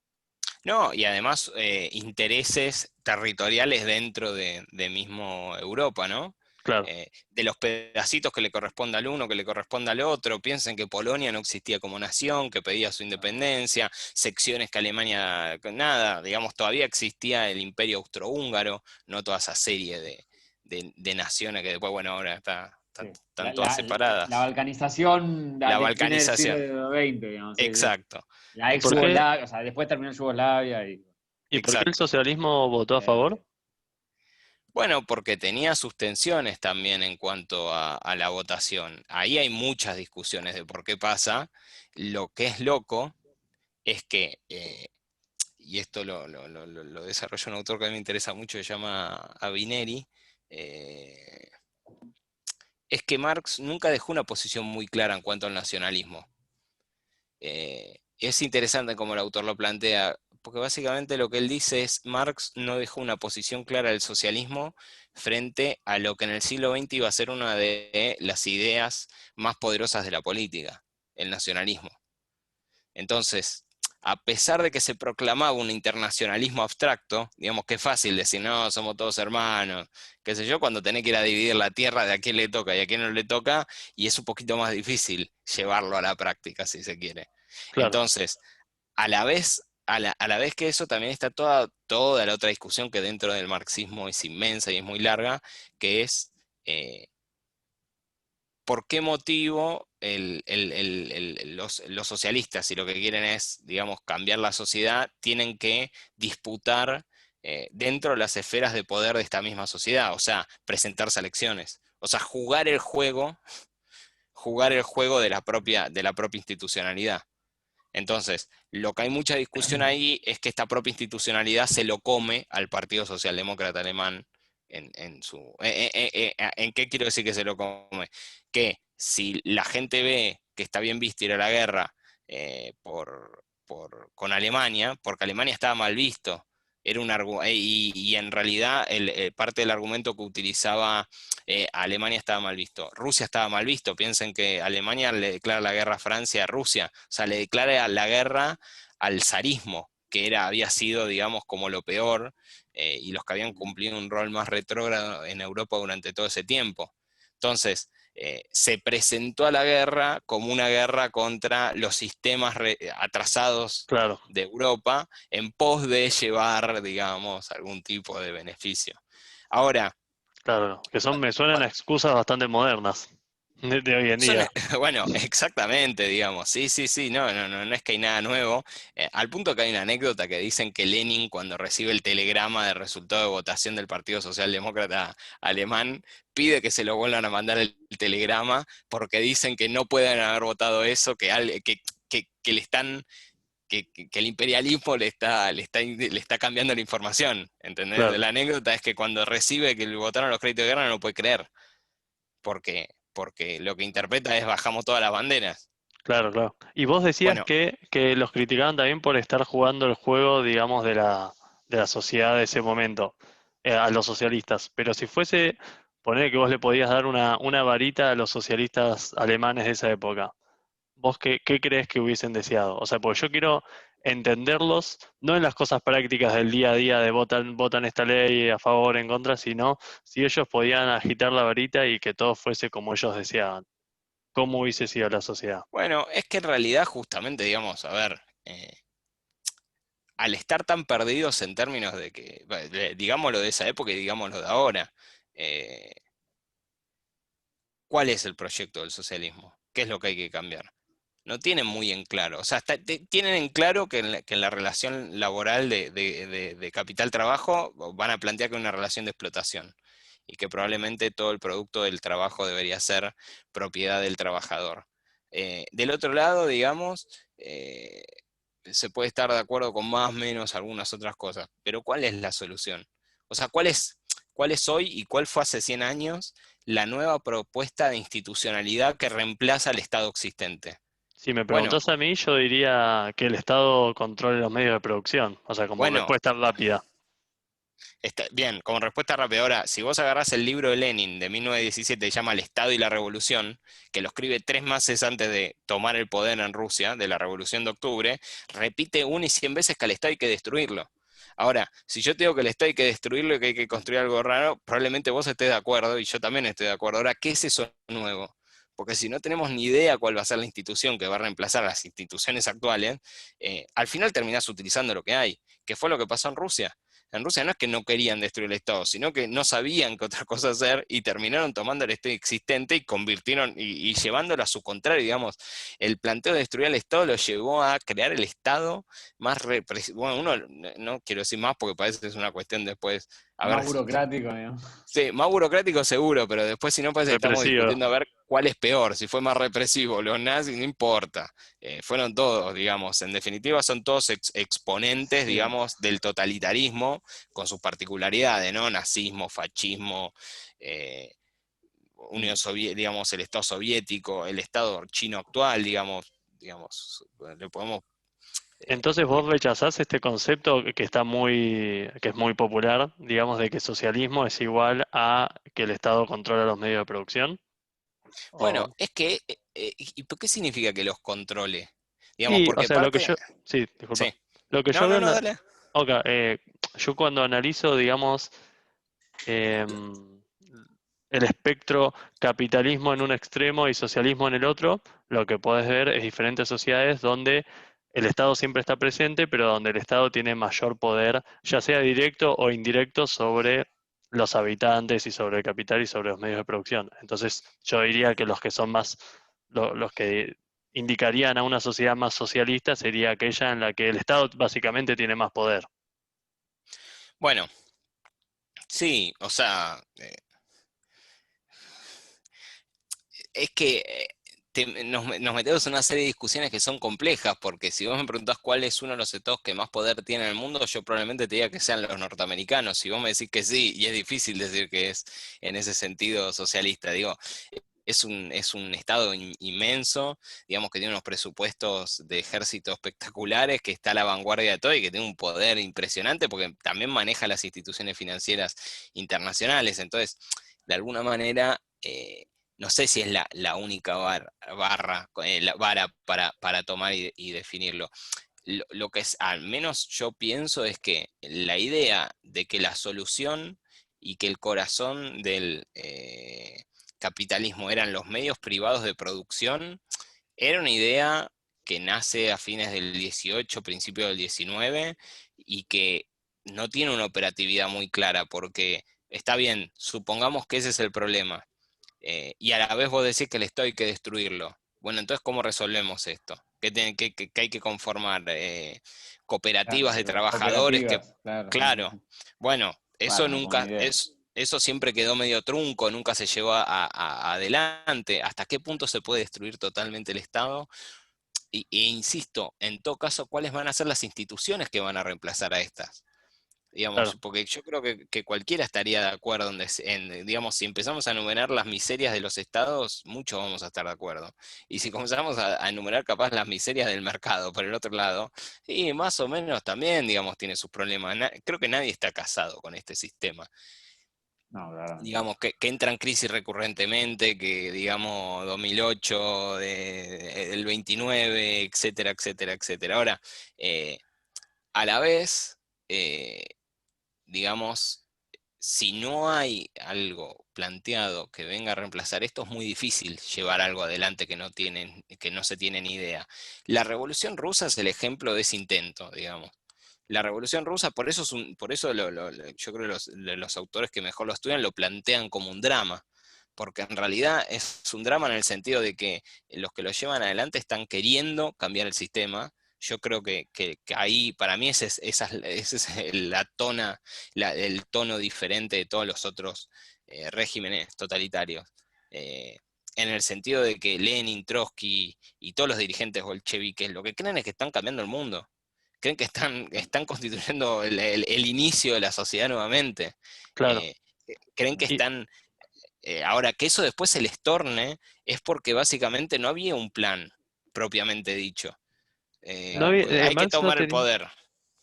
No, y además intereses territoriales dentro de mismo Europa, ¿no? Claro, De los pedacitos que le corresponde al uno, que le corresponde al otro. Piensen que Polonia no existía como nación, que pedía su independencia, secciones que Alemania, nada, digamos, todavía existía el Imperio Austrohúngaro, no toda esa serie de naciones que después, bueno, ahora sí. están todas La separadas. balcanización La de fines del balcanización, siglo XX, digamos, sí, sí. exacto, La ¿y ex por qué, exacto, Yugoslavia, o sea, después terminó Yugoslavia y... el exacto. socialismo votó a favor? sí. Bueno, porque tenía sus tensiones también en cuanto a la votación. Ahí hay muchas discusiones de por qué pasa. Lo que es loco es que, y esto lo desarrolla un autor que a mí me interesa mucho, se llama Avineri, eh, es que Marx nunca dejó una posición muy clara en cuanto al nacionalismo. Es interesante como el autor lo plantea, porque básicamente lo que él dice es Marx no dejó una posición clara del socialismo frente a lo que en el siglo XX iba a ser una de las ideas más poderosas de la política, el nacionalismo. Entonces, a pesar de que se proclamaba un internacionalismo abstracto, digamos que es fácil decir, no, somos todos hermanos, qué sé yo, cuando tenés que ir a dividir la tierra de a quién le toca y a quién no le toca, y es un poquito más difícil llevarlo a la práctica, si se quiere. Claro, Entonces, a la vez a la vez que eso también está toda la otra discusión que dentro del marxismo es inmensa y es muy larga, que es por qué motivo los socialistas, si lo que quieren es, digamos, cambiar la sociedad, tienen que disputar dentro de las esferas de poder de esta misma sociedad, o sea, presentarse a elecciones, o sea, jugar el juego de la propia institucionalidad. Entonces, lo que hay mucha discusión ahí es que esta propia institucionalidad se lo come al Partido Socialdemócrata Alemán en su... ¿En qué quiero decir que se lo come? Que si la gente ve que está bien visto ir a la guerra con Alemania, porque Alemania estaba mal visto, y en realidad parte del argumento que utilizaba Alemania estaba mal visto. Rusia estaba mal visto. Piensen que Alemania le declara la guerra a Francia, a Rusia. O sea, le declara la guerra al zarismo, que había sido, digamos, como lo peor, y los que habían cumplido un rol más retrógrado en Europa durante todo ese tiempo. Entonces, se presentó a la guerra como una guerra contra los sistemas atrasados Claro, de Europa en pos de llevar, digamos, algún tipo de beneficio. Ahora, claro, que me suenan a excusas bastante modernas de hoy en día. bueno, exactamente, digamos, sí, sí, sí, no es que hay nada nuevo, al punto que hay una anécdota que dicen que Lenin cuando recibe el telegrama del resultado de votación del Partido Socialdemócrata Alemán, pide que se lo vuelvan a mandar el telegrama porque dicen que no pueden haber votado eso, que le están que el imperialismo le está cambiando la información, ¿entendés? Claro, La anécdota es que cuando recibe que le votaron los créditos de guerra no lo puede creer, porque lo que interpreta es bajamos todas las banderas. claro, claro. Y vos decías Bueno, que los criticaban también por estar jugando el juego, digamos, de la sociedad de ese momento, a los socialistas. Pero si fuese, poner que vos le podías dar una varita a los socialistas alemanes de esa época, ¿vos qué crees que hubiesen deseado? O sea, porque yo quiero entenderlos, no en las cosas prácticas del día a día de votan esta ley a favor, en contra, sino si ellos podían agitar la varita y que todo fuese como ellos deseaban. ¿Cómo hubiese sido la sociedad? bueno, es que en realidad justamente, digamos, a ver, al estar tan perdidos en términos de que, digámoslo de esa época y digámoslo de ahora, eh, ¿cuál es el proyecto del socialismo? ¿Qué es lo que hay que cambiar? No tienen muy en claro. O sea, tienen en claro que en la relación laboral de capital-trabajo van a plantear que es una relación de explotación y que probablemente todo el producto del trabajo debería ser propiedad del trabajador. Del otro lado, digamos, se puede estar de acuerdo con más o menos algunas otras cosas, pero ¿cuál es la solución? O sea, cuál es hoy y cuál fue hace 100 años la nueva propuesta de institucionalidad que reemplaza al Estado existente? Si me Bueno, preguntás a mí, yo diría que el Estado controle los medios de producción, o sea, como bueno, respuesta rápida. bien, como respuesta rápida, ahora, si vos agarrás el libro de Lenin de 1917, se llama El Estado y la Revolución, que lo escribe 3 meses antes de tomar el poder en Rusia, de la Revolución de Octubre, repite 1 y 100 veces que al Estado hay que destruirlo. Ahora, si yo te digo que el Estado hay que destruirlo y que hay que construir algo raro, probablemente vos estés de acuerdo y yo también estoy de acuerdo. Ahora, ¿qué es eso nuevo? Porque si no tenemos ni idea cuál va a ser la institución que va a reemplazar a las instituciones actuales, al final terminás utilizando lo que hay, que fue lo que pasó en Rusia. En Rusia no es que no querían destruir el Estado, sino que no sabían qué otra cosa hacer y terminaron tomando el Estado existente y convirtieron y llevándolo a su contrario, digamos. El planteo de destruir el Estado lo llevó a crear el Estado más represivo. Bueno, uno no quiero decir más porque parece que es una cuestión después. A Más ver, burocrático, digamos. sí, más burocrático seguro, pero después si no parece que estamos Represivo. discutiendo a ver cuál es peor, si fue más represivo, los nazis, no importa. Fueron todos, digamos, en definitiva son todos exponentes, Sí. digamos, del totalitarismo con sus particularidades, ¿no? Nazismo, fascismo, eh, Mm. Unión Soviética, digamos, el Estado soviético, el Estado chino actual, digamos, le podemos... Entonces vos rechazás este concepto que es muy popular, digamos, de que socialismo es igual a que el Estado controla los medios de producción. Bueno, O, es que, ¿y por qué significa que los controle? Digamos, y, o porque sea, lo que parte... yo, sí, disculpa. Sí. Lo que yo No, veo, no, no, dale. ok, yo cuando analizo, digamos, em, el espectro capitalismo en un extremo y socialismo en el otro, lo que podés ver es diferentes sociedades donde el Estado siempre está presente, pero donde el Estado tiene mayor poder, ya sea directo o indirecto, sobre los habitantes y sobre el capital y sobre los medios de producción. Entonces, yo diría que los que son más, los que indicarían a una sociedad más socialista sería aquella en la que el Estado básicamente tiene más poder. Bueno, sí, o sea, es que nos metemos en una serie de discusiones que son complejas, porque si vos me preguntás cuál es uno de los estados que más poder tiene en el mundo, yo probablemente te diga que sean los norteamericanos. Si vos me decís que sí, y es difícil decir que es en ese sentido socialista, digo, es un estado inmenso, digamos que tiene unos presupuestos de ejército espectaculares, que está a la vanguardia de todo y que tiene un poder impresionante porque también maneja las instituciones financieras internacionales. Entonces, de alguna manera, no sé si es la única la vara para tomar y definirlo. Lo que es, al menos yo pienso, es que la idea de que la solución y que el corazón del capitalismo eran los medios privados de producción, era una idea que nace a fines del 18, principio del 19, y que no tiene una operatividad muy clara, porque está bien, supongamos que ese es el problema, y a la vez vos decís que el Estado hay que destruirlo. Bueno, entonces, ¿cómo resolvemos esto? Que hay que conformar cooperativas de trabajadores que, Cooperativas, claro. claro, bueno, eso Bueno, como nunca, idea. eso siempre quedó medio trunco, nunca se llevó adelante. ¿Hasta qué punto se puede destruir totalmente el Estado? E insisto, en todo caso, ¿cuáles van a ser las instituciones que van a reemplazar a estas? Digamos, Claro, porque yo creo que cualquiera estaría de acuerdo digamos, si empezamos a enumerar las miserias de los estados, muchos vamos a estar de acuerdo. Y si comenzamos a enumerar capaz las miserias del mercado por el otro lado, y más o menos también, digamos, tiene sus problemas. Creo que nadie está casado con este sistema. No, claramente. Digamos, que entra en crisis recurrentemente, que digamos 2008, el 29, etcétera, etcétera, etcétera. Ahora, a la vez, eh, digamos, si no hay algo planteado que venga a reemplazar esto, es muy difícil llevar algo adelante que no se tiene ni idea. La Revolución Rusa es el ejemplo de ese intento, digamos. La Revolución Rusa, por eso, por eso yo creo que los autores que mejor lo estudian lo plantean como un drama, porque en realidad es un drama en el sentido de que los que lo llevan adelante están queriendo cambiar el sistema. Yo creo que ahí, para mí, ese es el tono diferente de todos los otros regímenes totalitarios. Eh, en el sentido de que Lenin, Trotsky y todos los dirigentes bolcheviques lo que creen es que están cambiando el mundo. Creen que están constituyendo el inicio de la sociedad nuevamente. claro. Eh, creen que Y están. Ahora, que eso después se les torne es porque básicamente no había un plan propiamente dicho. no Claro. Hay que Marx no tomar el tenía, poder.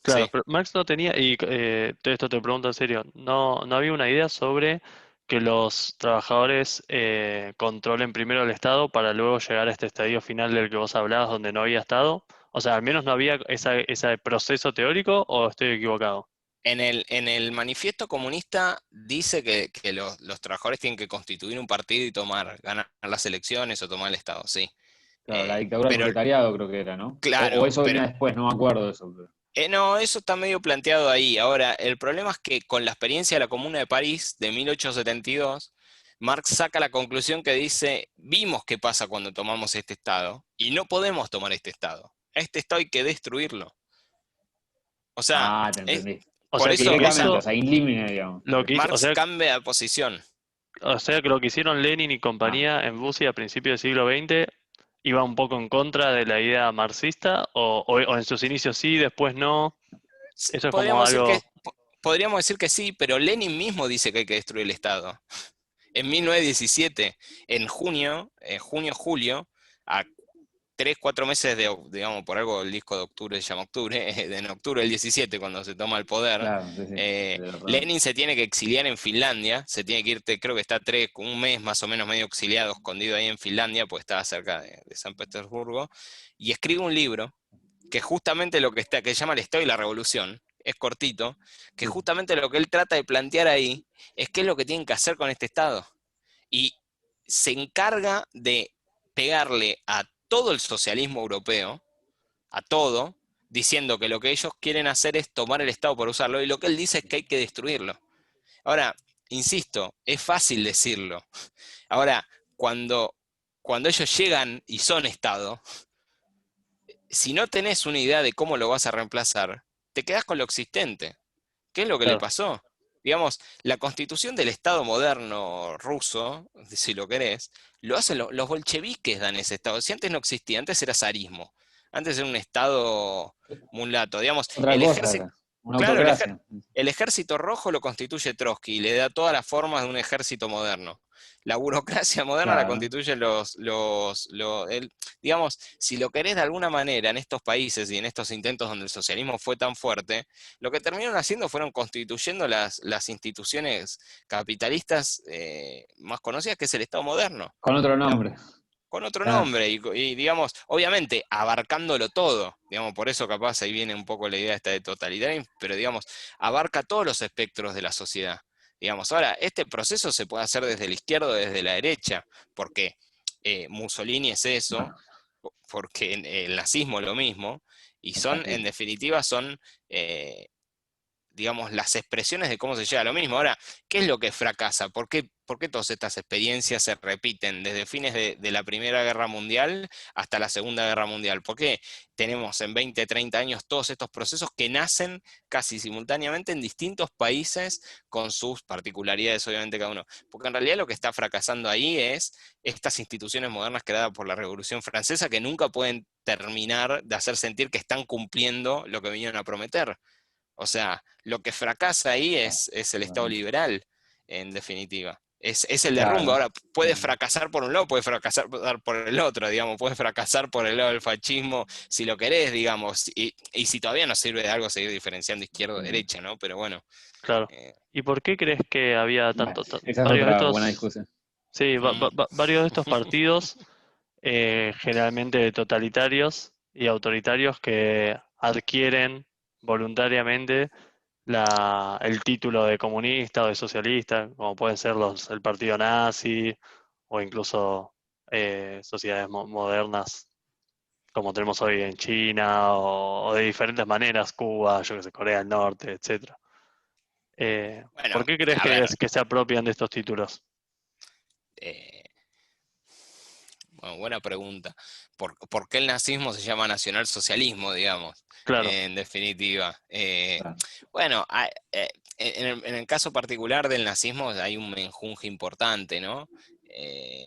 claro, Sí. pero Marx no tenía, y todo esto te pregunto en serio, no había una idea sobre que los trabajadores controlen primero el Estado para luego llegar a este estadio final del que vos hablabas, donde no había Estado. O sea, al menos no había ese proceso teórico, ¿o estoy equivocado? En el manifiesto comunista dice que los trabajadores tienen que constituir un partido y ganar las elecciones o tomar el Estado, sí. Claro, la dictadura del Pero, proletariado creo que era, ¿no? O claro, eso pero venía después, no me acuerdo de eso. no, eso está medio planteado ahí. Ahora, el problema es que con la experiencia de la Comuna de París de 1872, Marx saca la conclusión que dice, vimos qué pasa cuando tomamos este Estado y no podemos tomar este Estado. A este Estado hay que destruirlo. O sea, Ah, te es, entendí. O por sea que eso, lo que o sea, Directamente, o hizo, sea, in limine, digamos. lo que hizo, Marx cambia de posición. o sea que lo que hicieron Lenin y Ah, compañía en Rusia a principios del siglo XX iba un poco en contra de la idea marxista, o en sus inicios sí, después no. Eso es como Podríamos decir algo, podríamos decir que sí, pero Lenin mismo dice que hay que destruir el Estado. En 1917, julio, a 3, 4 meses digamos, por algo el disco de octubre se llama Octubre, en octubre del 17, cuando se toma el poder, claro, sí, sí. Lenin se tiene que exiliar en Finlandia, se tiene que irte, creo que está un mes más o menos medio exiliado, escondido ahí en Finlandia, pues estaba cerca de San Petersburgo, y escribe un libro que justamente que se llama El Estado y la Revolución, es cortito, que Sí, justamente lo que él trata de plantear ahí es qué es lo que tienen que hacer con este Estado. Y se encarga de pegarle a todo el socialismo europeo, a todo, diciendo que lo que ellos quieren hacer es tomar el Estado por usarlo, y lo que él dice es que hay que destruirlo. Ahora, insisto, es fácil decirlo. Ahora, cuando, cuando ellos llegan y son Estado, si no tenés una idea de cómo lo vas a reemplazar, te quedás con lo existente. ¿Qué es lo que le Claro, pasó? Digamos, la constitución del Estado moderno ruso, si lo querés, lo hacen los bolcheviques, dan ese Estado. Si antes no existía, antes era zarismo. Antes era un Estado mulato. Digamos, Otra el cosa ejército, era, una claro, autocracia. el ejército rojo lo constituye Trotsky y le da todas las formas de un ejército moderno. La burocracia moderna la Claro. constituyen digamos, si lo querés de alguna manera en estos países y en estos intentos donde el socialismo fue tan fuerte, lo que terminaron haciendo fueron constituyendo las instituciones capitalistas más conocidas, que es el Estado moderno. Con otro La- nombre. con otro Claro. nombre digamos, obviamente abarcándolo todo, digamos, por eso capaz ahí viene un poco la idea esta de totalitarismo, pero digamos, abarca todos los espectros de la sociedad. Digamos, ahora, este proceso se puede hacer desde la izquierda o desde la derecha, porque Mussolini es eso, porque el nazismo lo mismo, y El son, en fascismo. definitiva, son eh, digamos, las expresiones de cómo se llega a lo mismo. Ahora, ¿qué es lo que fracasa? ¿Por qué todas estas experiencias se repiten desde fines de la Primera Guerra Mundial hasta la Segunda Guerra Mundial? ¿Por qué tenemos en 20, 30 años todos estos procesos que nacen casi simultáneamente en distintos países con sus particularidades, obviamente, cada uno? Porque en realidad lo que está fracasando ahí es estas instituciones modernas creadas por la Revolución Francesa, que nunca pueden terminar de hacer sentir que están cumpliendo lo que vinieron a prometer. O sea, lo que fracasa ahí Claro. es el Estado liberal, en definitiva. Es el derrumbe. Claro. Ahora, puede fracasar por un lado, puede fracasar por el otro, digamos, puede fracasar por el lado del fascismo, si lo querés, digamos, y si todavía no sirve de algo seguir diferenciando izquierda o derecha, ¿no? Pero bueno, claro. eh, ¿Y por qué crees que había Bueno, tanto, esa es varios de otra buena estos, discusión. sí, mm, varios de estos partidos, generalmente totalitarios y autoritarios, que adquieren voluntariamente el título de comunista o de socialista, como pueden ser el partido nazi o incluso sociedades modernas como tenemos hoy en China o de diferentes maneras, Cuba, yo que sé, Corea del Norte, etcétera. bueno, ¿Por qué crees a ver, que se apropian de estos títulos? eh, bueno, buena pregunta. ¿Por qué el nazismo se llama nacionalsocialismo, digamos? Claro, En definitiva. Claro. Bueno, en el caso particular del nazismo hay un menjunje importante, ¿no? Eh,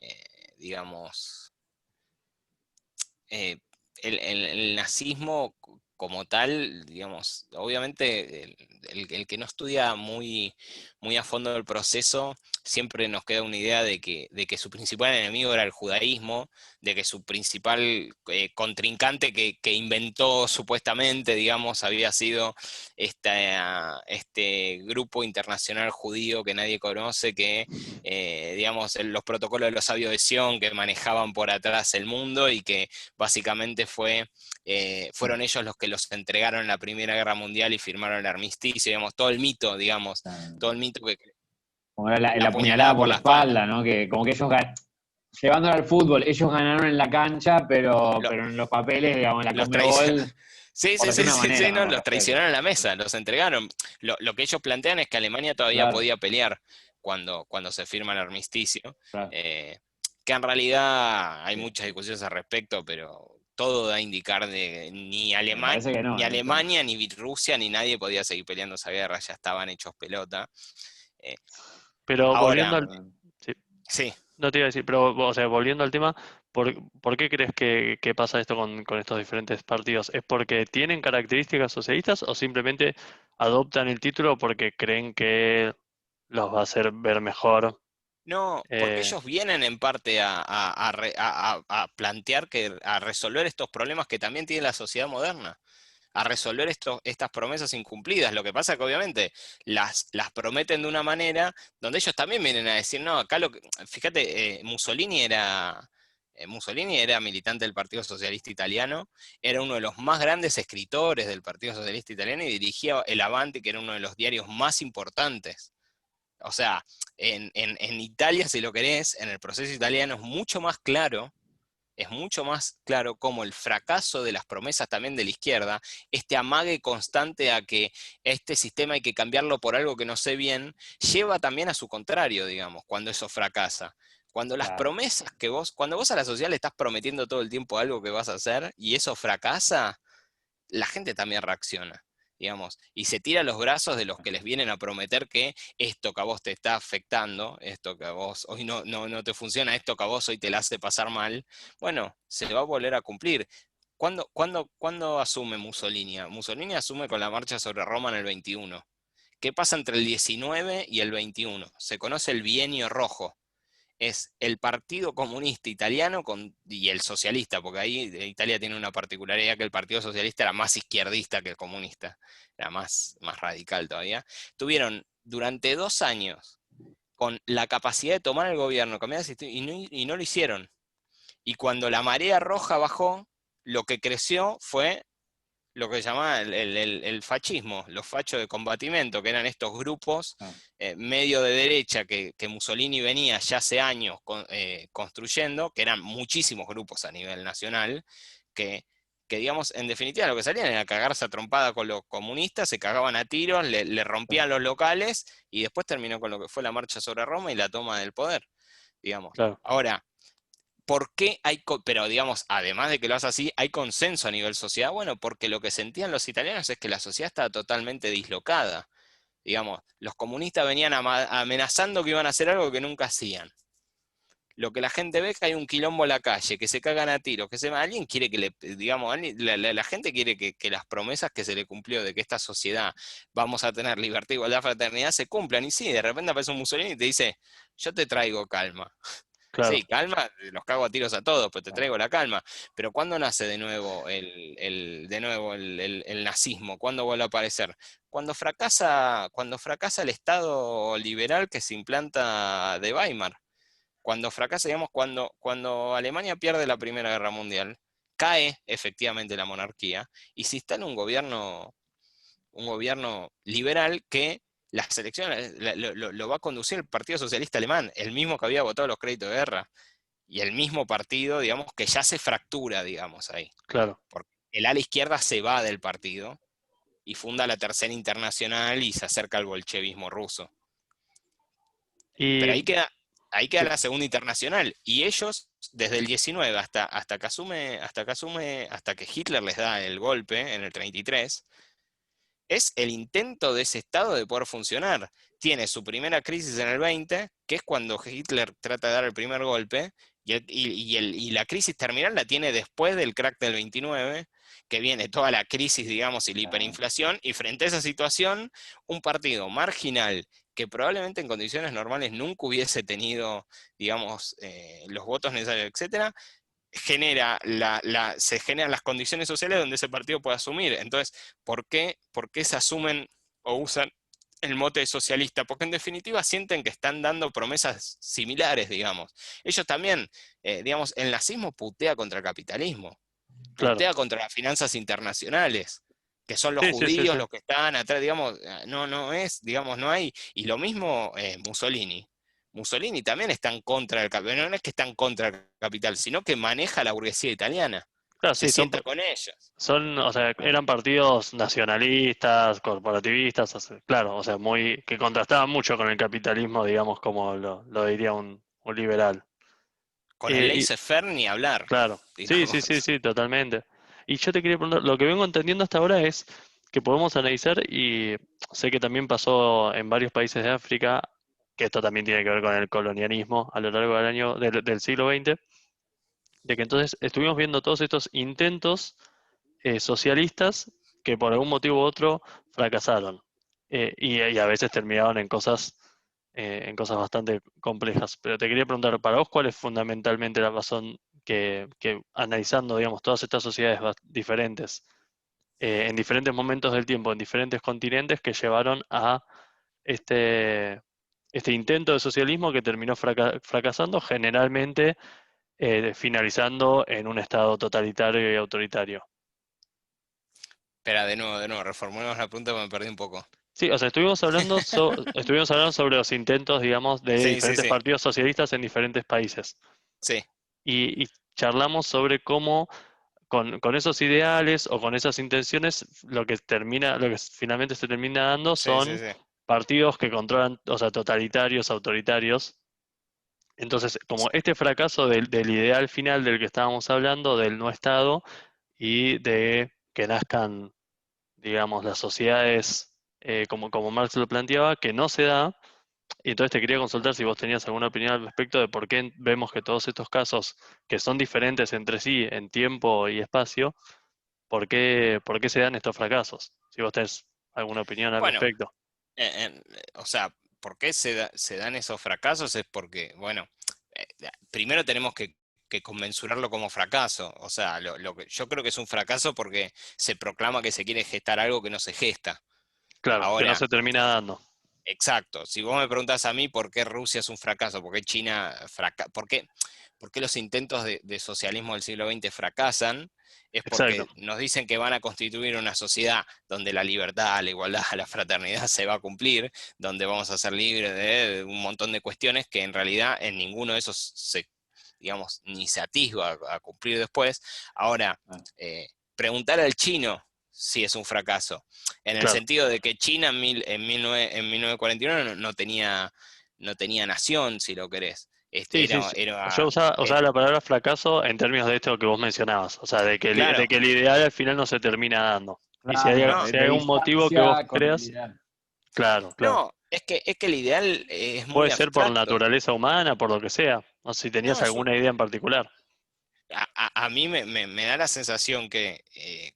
digamos, eh, el nazismo como tal, digamos, obviamente el que no estudia muy a fondo el proceso, siempre nos queda una idea de que su principal enemigo era el judaísmo, de que su principal contrincante que inventó supuestamente, digamos, había sido este grupo internacional judío que nadie conoce, que digamos, los protocolos de los sabios de Sion que manejaban por atrás el mundo y que básicamente fueron ellos los que los entregaron en la Primera Guerra Mundial y firmaron el armisticio, digamos, todo el mito, digamos, Claro. todo el mito que Como era la la puñalada puñalada por por la la espalda. espalda, ¿no? Que como que ellos llevándolo al fútbol, ellos ganaron en la cancha, Lo- pero en los papeles, digamos, en la los traicionaron. Conmebol, Sí, por sí, sí, decirlo de una sí, sí, manera, no, con los respeto. traicionaron en la mesa, los entregaron. Lo que ellos plantean es que Alemania todavía Claro, podía pelear cuando se firma el armisticio, claro. eh, que en realidad hay Sí. muchas discusiones al respecto, pero todo da a indicar de Me parece que Ni no, de hecho. Alemania, ni Rusia, ni nadie podía seguir peleando esa guerra, ya estaban hechos pelota. Eh, pero volviendo ahora, al... Sí, sí. no te iba a decir, pero o sea, volviendo al tema, ¿por qué crees que pasa esto con estos diferentes partidos? ¿Es porque tienen características socialistas o simplemente adoptan el título porque creen que los va a hacer ver mejor? No, porque Eh, ellos vienen en parte a plantear a resolver estos problemas que también tiene la sociedad moderna, a resolver estas promesas incumplidas. Lo que pasa es que obviamente las prometen de una manera donde ellos también vienen a decir, no, acá fíjate, Mussolini era militante del Partido Socialista Italiano, era uno de los más grandes escritores del Partido Socialista Italiano y dirigía el Avanti, que era uno de los diarios más importantes. O sea, en Italia, si lo querés, en el proceso italiano es mucho más claro es mucho más claro cómo el fracaso de las promesas también de la izquierda, este amague constante a que este sistema hay que cambiarlo por algo que no sé bien, lleva también a su contrario, digamos, cuando eso fracasa. Cuando las Claro. promesas cuando vos a la sociedad le estás prometiendo todo el tiempo algo que vas a hacer y eso fracasa, la gente también reacciona, digamos, y se tira los brazos de los que les vienen a prometer que esto que a vos te está afectando, esto que a vos hoy no te funciona, esto que a vos hoy te la hace pasar mal, bueno, se va a volver a cumplir. ¿Cuándo asume Mussolini? Mussolini asume con la marcha sobre Roma en el 21. ¿Qué pasa entre el 19 y el 21? Se conoce el bienio rojo. Es el Partido Comunista Italiano y el socialista, porque ahí Italia tiene una particularidad que el Partido Socialista era más izquierdista que el comunista, era más radical todavía. Tuvieron durante 2 años con la capacidad de tomar el gobierno, cambiar el sistema, y no lo hicieron. Y cuando la marea roja bajó, lo que creció fue lo que se llamaba el fascismo, los fachos de combatimiento, que eran estos grupos medio de derecha que Mussolini venía ya hace años construyendo, que eran muchísimos grupos a nivel nacional, que digamos, en definitiva lo que salían era cagarse a trompada con los comunistas, se cagaban a tiros, le rompían los locales, y después terminó con lo que fue la marcha sobre Roma y la toma del poder, digamos. Claro. Ahora, ¿por qué pero digamos, además de que lo hace así, hay consenso a nivel sociedad? Bueno, porque lo que sentían los italianos es que la sociedad estaba totalmente dislocada. Digamos, los comunistas venían amenazando que iban a hacer algo que nunca hacían. Lo que la gente ve es que hay un quilombo en la calle, que se cagan a tiros, alguien quiere que digamos, la gente quiere que las promesas que se le cumplió de que esta sociedad vamos a tener libertad, igualdad, fraternidad, se cumplan. Y sí, de repente aparece un Mussolini y te dice, yo te traigo calma. Claro. Sí, calma, los cago a tiros a todos, pero te traigo la calma. Pero ¿cuándo nace de nuevo el nazismo? ¿Cuándo vuelve a aparecer? Cuando fracasa el Estado liberal que se implanta de Weimar. Cuando fracasa, digamos, cuando Alemania pierde la Primera Guerra Mundial, cae efectivamente la monarquía y se instala un gobierno liberal que las elecciones lo va a conducir el Partido Socialista Alemán, el mismo que había votado los créditos de guerra, y el mismo partido, digamos, que ya se fractura, digamos, ahí. Claro. Porque el ala izquierda se va del partido y funda la Tercera Internacional y se acerca al bolchevismo ruso. Pero Y ahí queda sí, la Segunda Internacional, y ellos, desde el 19 hasta que Hitler les da el golpe en el 33, es el intento de ese Estado de poder funcionar. Tiene su primera crisis en el 20, que es cuando Hitler trata de dar el primer golpe, y la crisis terminal la tiene después del crack del 29, que viene toda la crisis, digamos, y la hiperinflación, y frente a esa situación, un partido marginal que probablemente en condiciones normales nunca hubiese tenido, digamos, los votos necesarios, etcétera, se generan las condiciones sociales donde ese partido puede asumir. Entonces, ¿por qué se asumen o usan el mote socialista? Porque en definitiva sienten que están dando promesas similares, digamos. Ellos también, digamos, el nazismo putea contra el capitalismo, claro. putea contra las finanzas internacionales, que son los Sí, sí, sí, judíos sí. los que están atrás, digamos, no es, digamos, no hay. Y lo mismo Mussolini. Mussolini también está en contra del capital, no es que está en contra del capital, sino que maneja la burguesía italiana, Claro, se sí, sienta con ellos. o sea, eran partidos nacionalistas, corporativistas, claro, o sea, que contrastaban mucho con el capitalismo, digamos, como lo diría un liberal. Con el Y laissez-faire ni hablar, claro, sí, sí, sí, digamos. sí, totalmente. Y yo te quería preguntar, lo que vengo entendiendo hasta ahora es que podemos analizar, y sé que también pasó en varios países de África, que esto también tiene que ver con el colonialismo a lo largo del siglo XX, de que entonces estuvimos viendo todos estos intentos socialistas que por algún motivo u otro fracasaron. Y a veces terminaron en cosas bastante complejas. Pero te quería preguntar, para vos, ¿cuál es fundamentalmente la razón que analizando, digamos, todas estas sociedades diferentes, en diferentes momentos del tiempo, en diferentes continentes, que llevaron a este, este intento de socialismo que terminó fracasando, generalmente finalizando en un estado totalitario y autoritario? Espera, de nuevo, reformulemos la pregunta porque me perdí un poco. Sí, o sea, estuvimos hablando sobre los intentos, digamos, de Sí, sí, diferentes sí, partidos socialistas en diferentes países. sí. Y charlamos sobre cómo con esos ideales o con esas intenciones, lo que finalmente se termina dando Sí, sí, son sí. partidos que controlan, o sea, totalitarios, autoritarios. Entonces, como este fracaso del ideal final del que estábamos hablando, del no Estado, y de que nazcan, digamos, las sociedades como Marx lo planteaba, que no se da. Y entonces te quería consultar si vos tenías alguna opinión al respecto de por qué vemos que todos estos casos, que son diferentes entre sí en tiempo y espacio, por qué se dan estos fracasos. Si vos tenés alguna opinión al Bueno, respecto. o sea, ¿por qué se dan esos fracasos? Es porque, bueno, primero tenemos que conmensurarlo como fracaso. O sea, lo que yo creo que es un fracaso porque se proclama que se quiere gestar algo que no se gesta. Claro, que no Ahora, se termina dando. exacto, si vos me preguntás a mí por qué Rusia es un fracaso, por qué China por qué los intentos de socialismo del siglo XX fracasan, es Exacto, porque nos dicen que van a constituir una sociedad donde la libertad, la igualdad, la fraternidad se va a cumplir, donde vamos a ser libres de un montón de cuestiones que en realidad en ninguno de esos digamos, ni se atisba a cumplir después. Ahora, Ah, preguntar al chino si es un fracaso, en el claro. sentido de que China en 1941 no tenía nación, si lo querés. Sí, sí, sí. Yo usaba la palabra fracaso en términos de esto que vos mencionabas, o sea, de claro, que el ideal al final no se termina dando. Y si hay, claro, no, si de hay un motivo que vos distancia con el creas, ideal. claro, claro. no, es que el ideal es muy Puede ser por abstracto. naturaleza humana, por lo que sea. No sé si tenías No, alguna idea en particular. a mí me da la sensación que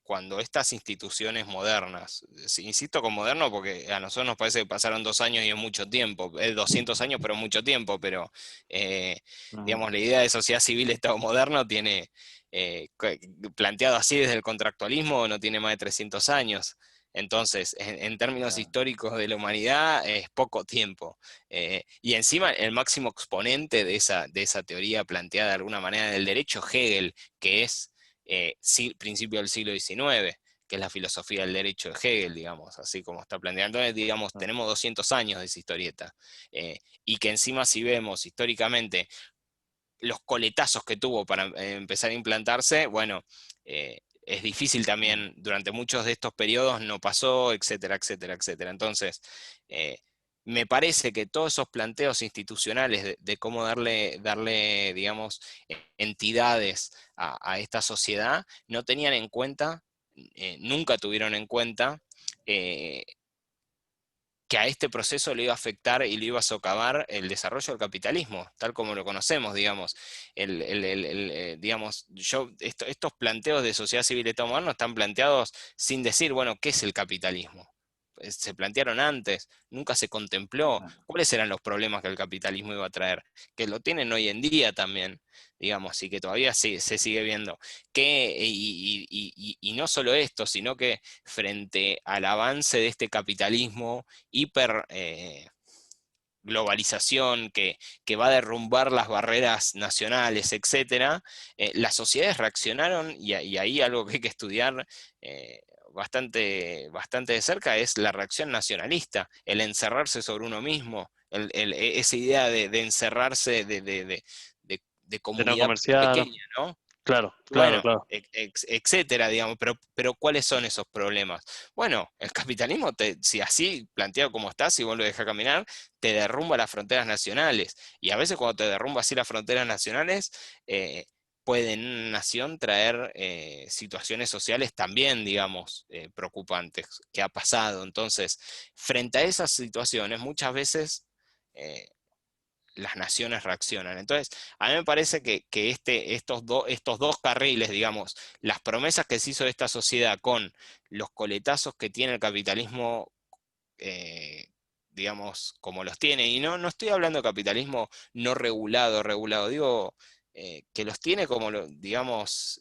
cuando estas instituciones modernas, insisto con moderno porque a nosotros nos parece que pasaron 2 años y es mucho tiempo, es 200 años pero es mucho tiempo, pero eh, Ajá, digamos, la idea de sociedad civil Estado moderno tiene, planteado así desde el contractualismo, no tiene más de 300 años. Entonces, en términos claro, históricos de la humanidad, es poco tiempo. Y encima el máximo exponente de esa teoría planteada de alguna manera del derecho, Hegel, que es principio del siglo XIX, que es la filosofía del derecho de Hegel, digamos, así como está planteando. Entonces, digamos, claro, tenemos 200 años de esa historieta. Y que encima si vemos históricamente los coletazos que tuvo para empezar a implantarse, bueno, es difícil claro. también, durante muchos de estos periodos no pasó, etcétera, etcétera, etcétera. Entonces, eh, me parece que todos esos planteos institucionales de cómo darle, digamos, entidades a esta sociedad, no tenían en cuenta, nunca tuvieron en cuenta eh, que a este proceso le iba a afectar y le iba a socavar el desarrollo del capitalismo, tal como lo conocemos, digamos. Digamos, estos planteos de sociedad civil y Estado moderno están planteados sin decir, bueno, ¿qué es el capitalismo? Se plantearon antes, nunca se contempló Claro. cuáles eran los problemas que el capitalismo iba a traer, que lo tienen hoy en día también, digamos, y que todavía se sigue viendo. Y no solo esto, sino que frente al avance de este capitalismo hiper globalización que va a derrumbar las barreras nacionales, etcétera, las sociedades reaccionaron, y ahí algo que hay que estudiar bastante de cerca es la reacción nacionalista, el encerrarse sobre uno mismo, esa idea de encerrarse de De no comunidad comerciar, pequeña, ¿no? claro, claro, Bueno, claro. etcétera, digamos, pero ¿cuáles son esos problemas? Bueno, el capitalismo, si así planteado como está, si vos lo dejás caminar, te derrumba las fronteras nacionales. Y a veces cuando te derrumba así las fronteras nacionales, puede en una nación traer situaciones sociales también, digamos, preocupantes, que ha pasado. Entonces, frente a esas situaciones, muchas veces las naciones reaccionan. Entonces, a mí me parece que estos dos carriles, digamos, las promesas que se hizo de esta sociedad con los coletazos que tiene el capitalismo, eh, digamos, como los tiene, y no estoy hablando de capitalismo no regulado, digo que los tiene como, digamos,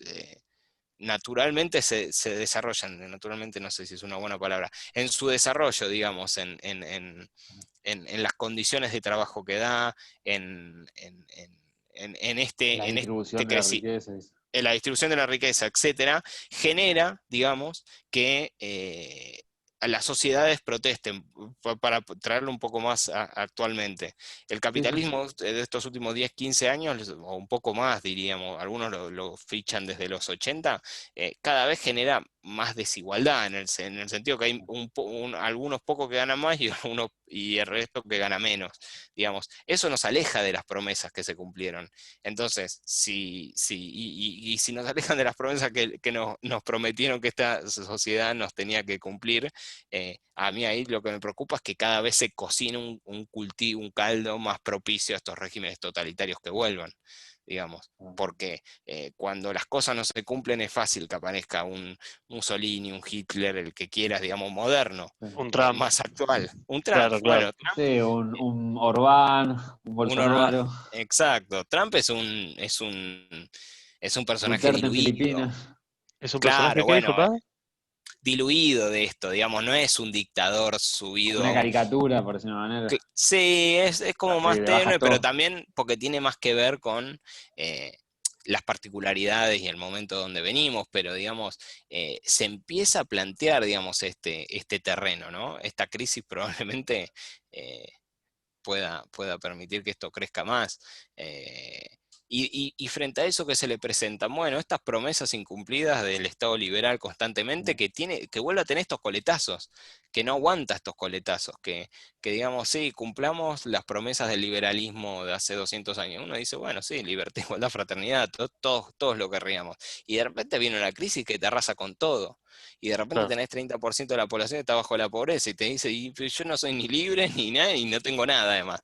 naturalmente se desarrollan, naturalmente no sé si es una buena palabra, en su desarrollo, digamos, en las condiciones de trabajo que da, en, en- en- en En la este, en este distribución de la riqueza. en la distribución de la riqueza, etcétera, genera, digamos, que las sociedades protesten, para traerlo un poco más actualmente. El capitalismo de estos últimos 10, 15 años, o un poco más diríamos, algunos lo fichan desde los 80, cada vez genera más desigualdad en el sentido que hay algunos pocos que ganan más y el resto que gana menos, digamos. Eso nos aleja de las promesas que se cumplieron. Entonces, y si nos alejan de las promesas que nos prometieron que esta sociedad nos tenía que cumplir, a mí ahí lo que me preocupa es que cada vez se cocina un cultivo, un caldo más propicio a estos regímenes totalitarios que vuelvan, digamos. Porque cuando las cosas no se cumplen es fácil que aparezca un Mussolini, un Hitler, el que quieras, digamos, moderno, Un Trump, más actual. Un Trump, claro, claro. bueno, Trump, Sí, un Orbán, un un Orbán, Bolsonaro, exacto. Trump es un personaje Duterte en diluido. Filipinas. ¿Es un personaje Claro, que dijo, bueno, pa? diluido de esto, digamos, no es un dictador Como subido una a un... caricatura, por decirlo de una manera. Sí, es como Así que más le bajas tenue, pero todo. también porque tiene más que ver con las particularidades y el momento donde venimos, pero digamos, se empieza a plantear, digamos, este terreno, ¿no? Esta crisis probablemente eh, pueda permitir que esto crezca más. Y frente a eso que se le presentan, bueno, estas promesas incumplidas del Estado liberal constantemente, que vuelve a tener estos coletazos, que no aguanta estos coletazos, que digamos, sí, cumplamos las promesas del liberalismo de hace 200 años. Uno dice, bueno, sí, libertad, igualdad, fraternidad, todos lo querríamos. Y de repente viene una crisis que te arrasa con todo. Y de repente Claro, tenés 30% de la población que está bajo la pobreza y te dice, yo no soy ni libre ni nada y no tengo nada además.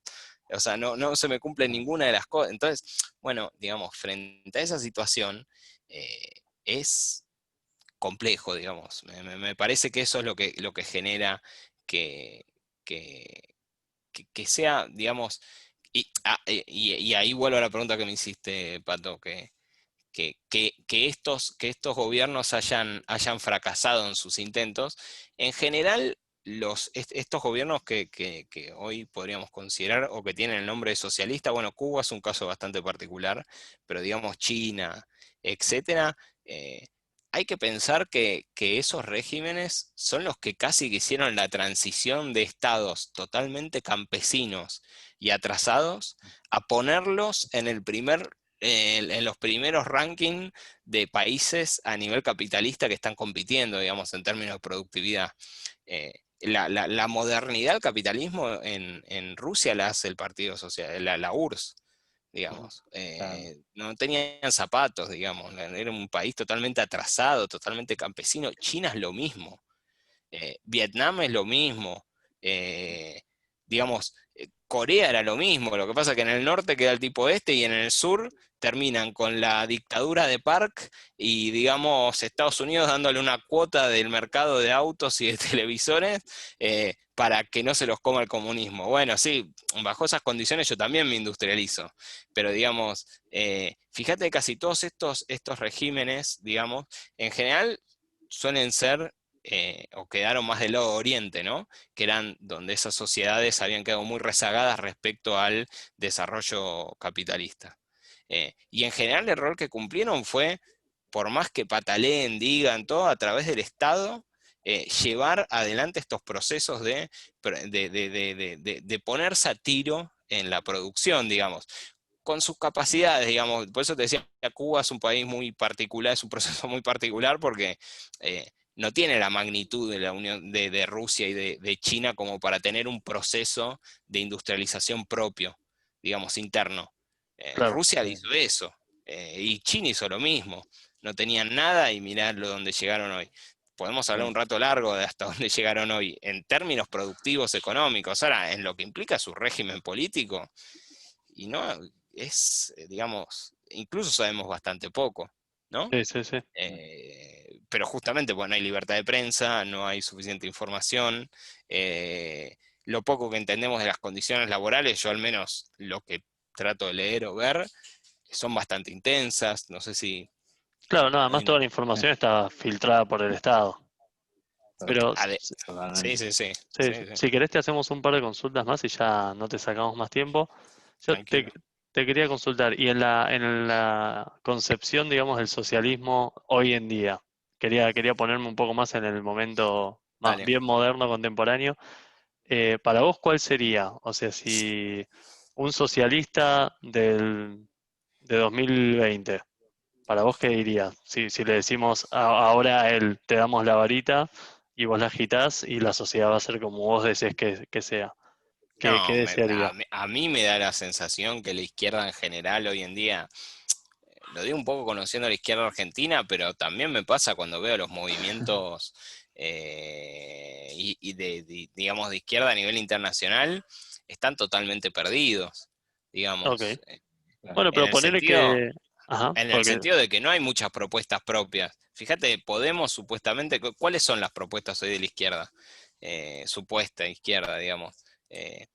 O sea, no se me cumple ninguna de las cosas. Entonces, bueno, digamos, frente a esa situación, es complejo, digamos. Me parece que eso es lo que genera que, que, que sea, digamos, y ahí vuelvo a la pregunta que me hiciste, Pato, que estos gobiernos hayan fracasado en sus intentos. En general, estos gobiernos que hoy podríamos considerar o que tienen el nombre de socialista, bueno, Cuba es un caso bastante particular, pero digamos China, etcétera, hay que pensar que esos regímenes son los que casi que hicieron la transición de estados totalmente campesinos y atrasados a ponerlos en los primeros rankings de países a nivel capitalista que están compitiendo, digamos, en términos de productividad. La modernidad del capitalismo en Rusia la hace el Partido Social, la URSS, digamos. Claro. No tenían zapatos, digamos, era un país totalmente atrasado, totalmente campesino. China es lo mismo. Vietnam es lo mismo. Digamos, Corea era lo mismo. Lo que pasa es que en el norte queda el tipo este y en el sur terminan con la dictadura de Park y, digamos, Estados Unidos dándole una cuota del mercado de autos y de televisores para que no se los coma el comunismo. Bueno, sí, bajo esas condiciones yo también me industrializo, pero digamos, fíjate que casi todos estos regímenes, digamos, en general suelen ser o quedaron más del lado oriente, ¿no? Que eran donde esas sociedades habían quedado muy rezagadas respecto al desarrollo capitalista. Y en general el rol que cumplieron fue, por más que pataleen, digan todo, a través del Estado, llevar adelante estos procesos de ponerse a tiro en la producción, digamos, con sus capacidades, digamos. Por eso te decía, Cuba es un país muy particular, es un proceso muy particular porque no tiene la magnitud de la Unión de Rusia y de China como para tener un proceso de industrialización propio, digamos, interno. claro. Rusia hizo eso, y China hizo lo mismo. No tenían nada y mirá donde llegaron hoy. Podemos hablar un rato largo de hasta dónde llegaron hoy en términos productivos, económicos. Ahora, en lo que implica su régimen político, y no es, digamos, incluso sabemos bastante poco, ¿no? Sí, sí, sí. Pero justamente, pues no hay libertad de prensa, no hay suficiente información. Lo poco que entendemos de las condiciones laborales, yo al menos lo que trato de leer o ver, son bastante intensas. No sé si Claro, no, además hay toda una... la información está filtrada por el Estado. Pero Sí, Totalmente. sí, sí, sí, sí, sí, si querés te hacemos un par de consultas más y ya no te sacamos más tiempo. Yo tranquilo. te quería consultar, y en la concepción, digamos, del socialismo hoy en día, quería ponerme un poco más en el momento más Dale. bien moderno, contemporáneo. Para vos, ¿cuál sería? O sea, si un socialista de 2020, ¿para vos qué dirías? Si le decimos ahora a él, te damos la varita y vos la agitás y la sociedad va a ser como vos decís que sea. ¿Qué No, desearía? a mí me da la sensación que la izquierda en general hoy en día, lo digo un poco conociendo la izquierda argentina, pero también me pasa cuando veo los movimientos digamos, de izquierda a nivel internacional, están totalmente perdidos, Ok. digamos. Claro. Bueno, En pero el ponerle sentido, que... Ajá, en el porque... sentido de que no hay muchas propuestas propias. Fíjate, Podemos supuestamente, ¿cuáles son las propuestas hoy de la izquierda? Supuesta izquierda, digamos. Eh,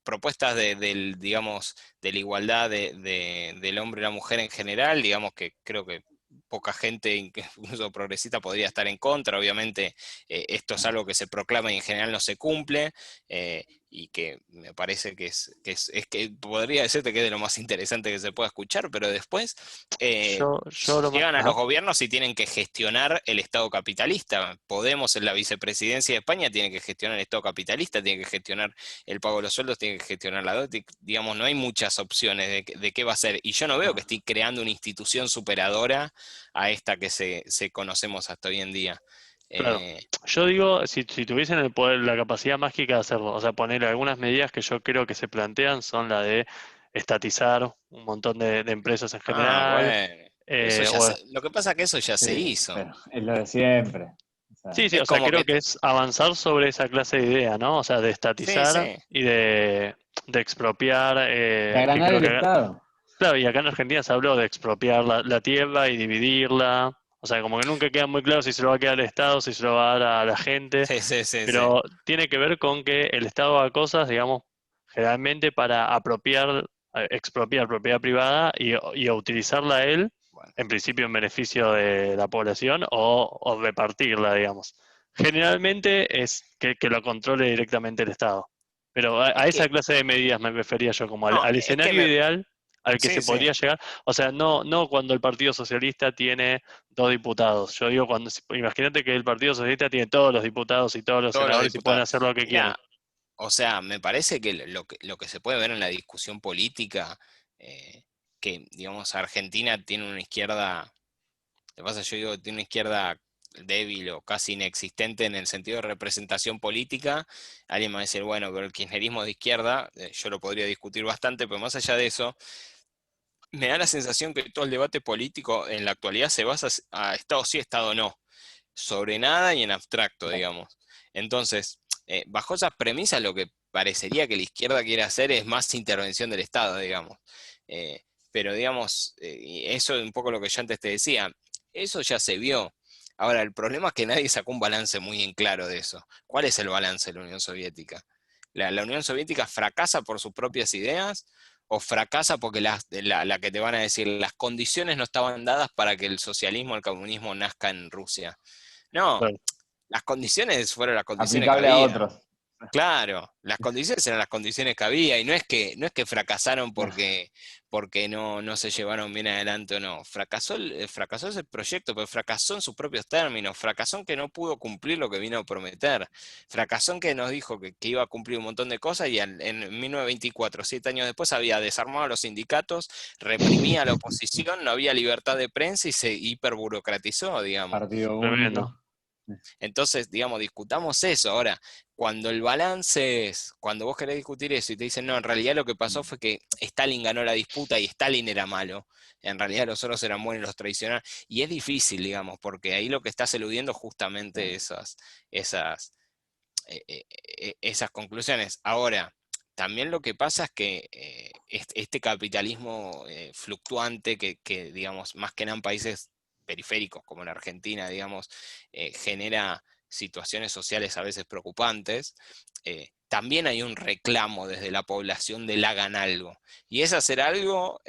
Propuestas digamos, de la igualdad del hombre y la mujer en general, digamos que creo que poca gente, incluso progresista, podría estar en contra. Obviamente, esto es algo que se proclama y en general no se cumple, y que me parece es que podría decirte que es de lo más interesante que se pueda escuchar, pero después eh, Yo lo más... llegan a Ajá, los gobiernos y tienen que gestionar el Estado capitalista. Podemos en la vicepresidencia de España tiene que gestionar el Estado capitalista, tiene que gestionar el pago de los sueldos, tiene que gestionar la deuda, digamos, no hay muchas opciones de qué va a ser. Y yo no veo que No, esté creando una institución superadora a esta que se conocemos hasta hoy en día. claro. Eh, Yo digo, si tuviesen el poder, la capacidad mágica de hacerlo, o sea, poner algunas medidas que yo creo que se plantean son la de estatizar un montón de empresas en general, bueno, pero eso ya o lo que pasa es que eso ya se sí, hizo. pero es lo de siempre. O sí, sea, sí, Es o sea, como creo que, que es avanzar sobre esa clase de idea, ¿no? O sea, de sí, estatizar sí, y de expropiar, de que agranar creo el que, Estado. claro, y acá en Argentina se habló de expropiar la tierra y dividirla, o sea, como que nunca queda muy claro si se lo va a quedar al Estado, si se lo va a dar a la gente, sí, sí, sí, sí. pero tiene que ver con que el Estado haga cosas, digamos, generalmente para apropiar, expropiar propiedad privada y a utilizarla a él, Bueno, en principio en beneficio de la población, o repartirla, digamos. Generalmente es que lo controle directamente el Estado. Pero a es esa que, clase de medidas me refería yo, como no, al es que escenario ideal al que sí, se sí. podría llegar. O sea, no cuando el Partido Socialista tiene 2 diputados. Yo digo, imagínate que el Partido Socialista tiene todos los diputados y todos los Todos los senadores y pueden diputados. hacer lo que quieran. Mira, o sea, me parece que lo que se puede ver en la discusión política, que, digamos, Argentina tiene una izquierda, lo que pasa, yo digo que tiene una izquierda débil o casi inexistente en el sentido de representación política. Alguien me va a decir, bueno, pero el kirchnerismo de izquierda, yo lo podría discutir bastante, pero más allá de eso, me da la sensación que todo el debate político en la actualidad se basa a Estado sí, Estado no, sobre nada y en abstracto, Claro. digamos. Entonces, bajo esas premisas, lo que parecería que la izquierda quiere hacer es más intervención del Estado, digamos. Eh, pero, digamos, y eso es un poco lo que yo antes te decía, eso ya se vio. Ahora, el problema es que nadie sacó un balance muy en claro de eso. ¿Cuál es el balance de la Unión Soviética? ¿La Unión Soviética fracasa por sus propias ideas o fracasa porque la que te van a decir las condiciones no estaban dadas para que el socialismo, el comunismo nazca en Rusia? No, Claro, las condiciones fueron las condiciones que Aplicable a había. otros. Claro, las condiciones eran las condiciones que había y no es que fracasaron porque no se llevaron bien adelante o no. Fracasó ese proyecto, pero fracasó en sus propios términos, fracasó en que no pudo cumplir lo que vino a prometer, fracasó en que nos dijo que iba a cumplir un montón de cosas y en 1924, 7 años después, había desarmado a los sindicatos, reprimía a la oposición, no había libertad de prensa y se hiperburocratizó, digamos. Partido tremendo. único. Entonces, digamos, discutamos eso. Ahora, cuando el balance es, cuando vos querés discutir eso y te dicen, no, en realidad lo que pasó fue que Stalin ganó la disputa y Stalin era malo, en realidad los otros eran buenos y los traicionaron, y es difícil, digamos, porque ahí lo que estás eludiendo justamente esas, esas conclusiones. Ahora, también lo que pasa es que este capitalismo fluctuante digamos, más que nada en países periféricos como en Argentina, digamos, genera situaciones sociales a veces preocupantes, también hay un reclamo desde la población de hagan algo. Y es hacer algo,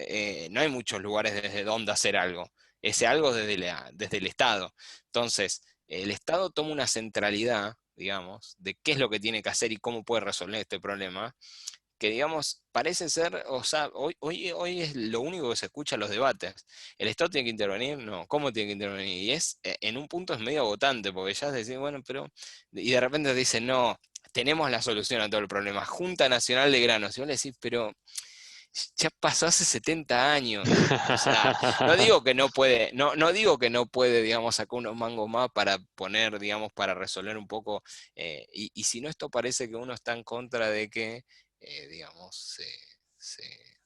no hay muchos lugares desde donde hacer algo, ese algo desde el Estado. Entonces, el Estado toma una centralidad, digamos, de qué es lo que tiene que hacer y cómo puede resolver este problema, que digamos, parece ser, o sea, hoy es lo único que se escucha en los debates. ¿El Estado tiene que intervenir? No. ¿Cómo tiene que intervenir? Y en un punto es medio agotante, porque ya decís, bueno, pero, y de repente te dicen, no, tenemos la solución a todo el problema, Junta Nacional de Granos. Y vos le decís, pero ya pasó hace 70 años. O sea, no digo que no puede, no digo que no puede, digamos, sacar unos mangos más para poner, digamos, para resolver un poco, y si no, esto parece que uno está en contra de que, digamos, se-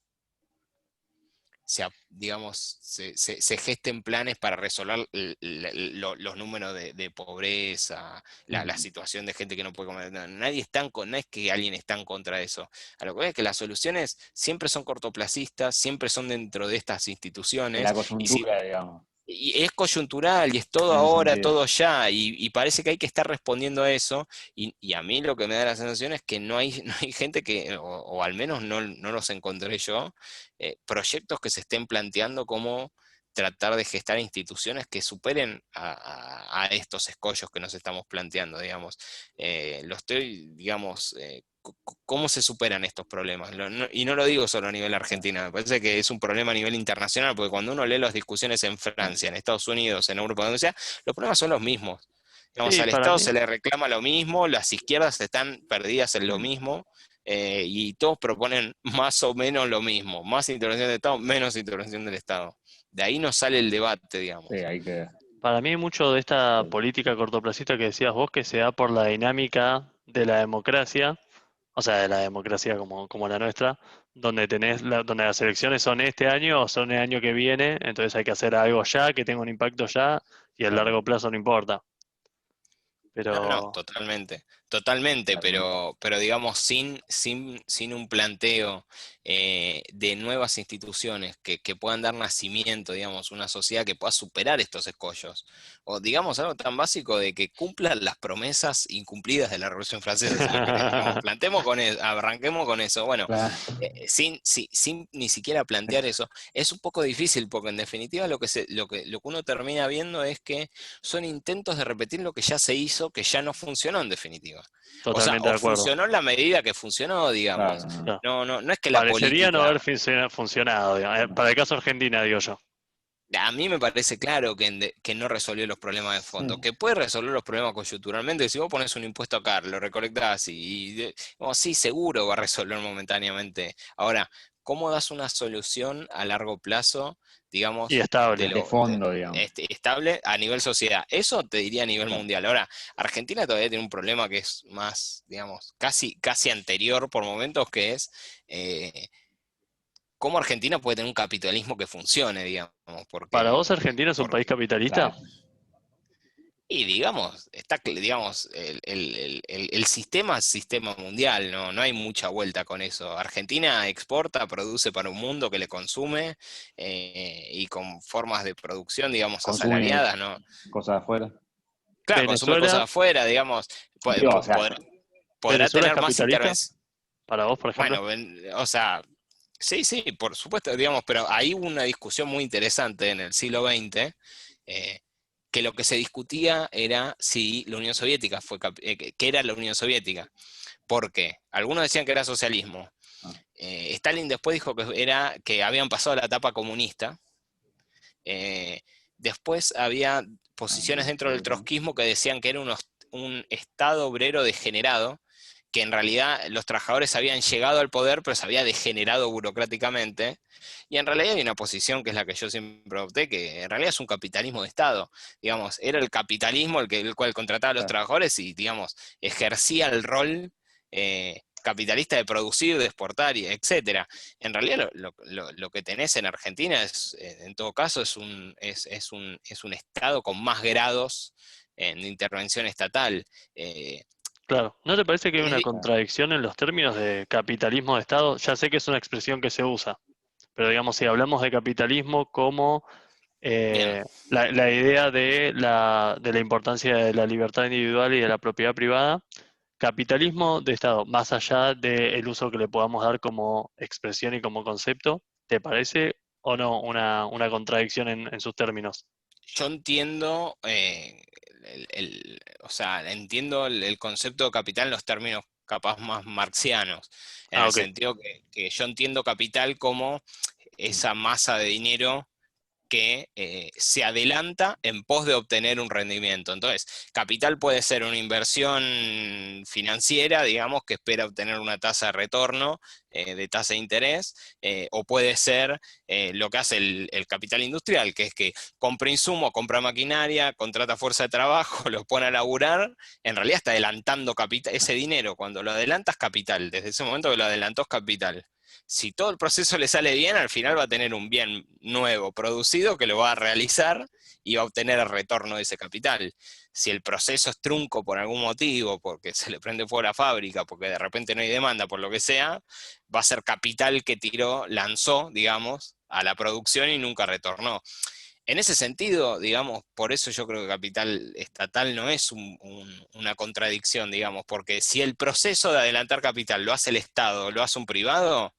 digamos, se gesten planes para resolver los números de pobreza, la situación de gente que no puede comer. Nadie está no es que alguien está en contra de eso. A lo que voy es que las soluciones siempre son cortoplacistas, siempre son dentro de estas De instituciones, la coyuntura, digamos, y es coyuntural, y es todo en ese ahora, sentido. todo ya, y parece que hay que estar respondiendo a eso, y a mí lo que me da la sensación es que no hay, no hay gente que, o al menos no los encontré yo, proyectos que se estén planteando como tratar de gestar instituciones que superen a estos escollos que nos estamos planteando, digamos. Lo estoy, digamos, ¿cómo se superan estos problemas? Y no lo digo solo a nivel argentino, me parece que es un problema a nivel internacional, porque cuando uno lee las discusiones en Francia, en Estados Unidos, en Europa, donde sea, los problemas son los mismos. Digamos, Sí, al para Estado mí, se le reclama lo mismo, las izquierdas están perdidas en lo Mm. mismo, y todos proponen más o menos lo mismo, más intervención del Estado, menos intervención del Estado. De ahí no sale el debate, Sí, digamos. hay que... para mí mucho de esta política cortoplacista que decías vos que se da por la dinámica de la democracia, o sea, de la democracia como la nuestra, donde donde las elecciones son este año o son el año que viene, entonces hay que hacer algo ya, que tenga un impacto ya, y a Claro, largo plazo no importa. No, Pero, totalmente, totalmente, claro. pero digamos, sin un planteo de nuevas instituciones que puedan dar nacimiento, digamos, una sociedad que pueda superar estos escollos. O digamos algo tan básico de que cumplan las promesas incumplidas de la Revolución Francesa, si lo querés. Digamos, plantemos con eso, arranquemos con eso. Bueno, Claro. sin ni siquiera plantear eso, es un poco difícil, porque en definitiva lo que uno termina viendo es que son intentos de repetir lo que ya se hizo, que ya no funcionó en definitiva. O sea, totalmente o de acuerdo. funcionó en la medida que funcionó, digamos. Claro, no. Claro. No es que la Parecería no haber política. funcionado, digamos. Para el caso Argentina, digo yo. A mí me parece claro que no resolvió los problemas de fondo, que puede resolver los problemas coyunturalmente. Si vos pones un impuesto acá, lo recolectás sí, seguro va a resolver momentáneamente. Ahora, ¿cómo das una solución a largo plazo, Y digamos, estable. De fondo, digamos. estable a nivel sociedad? Eso te diría a nivel Claro. mundial. Ahora, Argentina todavía tiene un problema que es más, digamos, casi anterior por momentos, que es eh, cómo Argentina puede tener un capitalismo que funcione, digamos, ¿Para vos porque, Argentina es un país porque capitalista? Claro. y digamos, digamos, el sistema es sistema mundial, no hay mucha vuelta con eso. Argentina exporta, produce para un mundo que le consume, y con formas de producción, digamos, Consume asalariadas, ¿no? cosas de afuera. Claro, consume cosas Venezuela, afuera, digamos, Digo, o sea, podrá ¿Venezuela es tener más capitalista? intervención. Para vos, por ejemplo. Bueno, o sea, sí, sí, por supuesto, digamos, pero ahí hubo una discusión muy interesante en el siglo XX, eh, que lo que se discutía era si la Unión Soviética qué era la Unión Soviética. Porque algunos decían que era socialismo. ah, Stalin después dijo que habían pasado la etapa comunista. Eh, Después había posiciones no dentro del sé, ¿no? trotskismo que decían que era un Estado obrero degenerado, que en realidad los trabajadores habían llegado al poder, pero se había degenerado burocráticamente. Y en realidad hay una posición que es la que yo siempre opté, que en realidad es un capitalismo de Estado. Digamos, era el capitalismo el cual contrataba a los Claro. trabajadores y, digamos, ejercía el rol capitalista de producir, de exportar, etcétera. En realidad lo que tenés en Argentina en todo caso, es un Estado con más grados de intervención estatal. Eh, Claro. ¿No te parece que hay es una di- Claro. contradicción en los términos de capitalismo de Estado? Ya sé que es una expresión que se usa, pero digamos, si hablamos de capitalismo como Bien, la idea de la importancia de la libertad individual y de la propiedad privada, capitalismo de Estado, más allá del uso que le podamos dar como expresión y como concepto, ¿te parece o no una contradicción en sus términos? yo entiendo, o sea, entiendo el concepto de capital en los términos capaz más marxianos, en Ah, el ok. sentido que yo entiendo capital como esa masa de dinero que se adelanta en pos de obtener un rendimiento. Entonces, capital puede ser una inversión financiera, digamos, que espera obtener una tasa de retorno, de tasa de interés, o puede ser lo que hace el capital industrial, que es que compra insumo, compra maquinaria, contrata fuerza de trabajo, los pone a laburar, en realidad está adelantando capital, ese dinero, cuando lo adelantas capital, desde ese momento que lo adelantó es capital. Si todo el proceso le sale bien, al final va a tener un bien nuevo producido que lo va a realizar y va a obtener el retorno de ese capital. Si el proceso es trunco por algún motivo, porque se le prende fuego a la fábrica, porque de repente no hay demanda, por lo que sea, va a ser capital que tiró, lanzó, digamos, a la producción y nunca retornó. En ese sentido, digamos, por eso yo creo que capital estatal no es una contradicción, digamos, porque si el proceso de adelantar capital lo hace el Estado, lo hace un privado,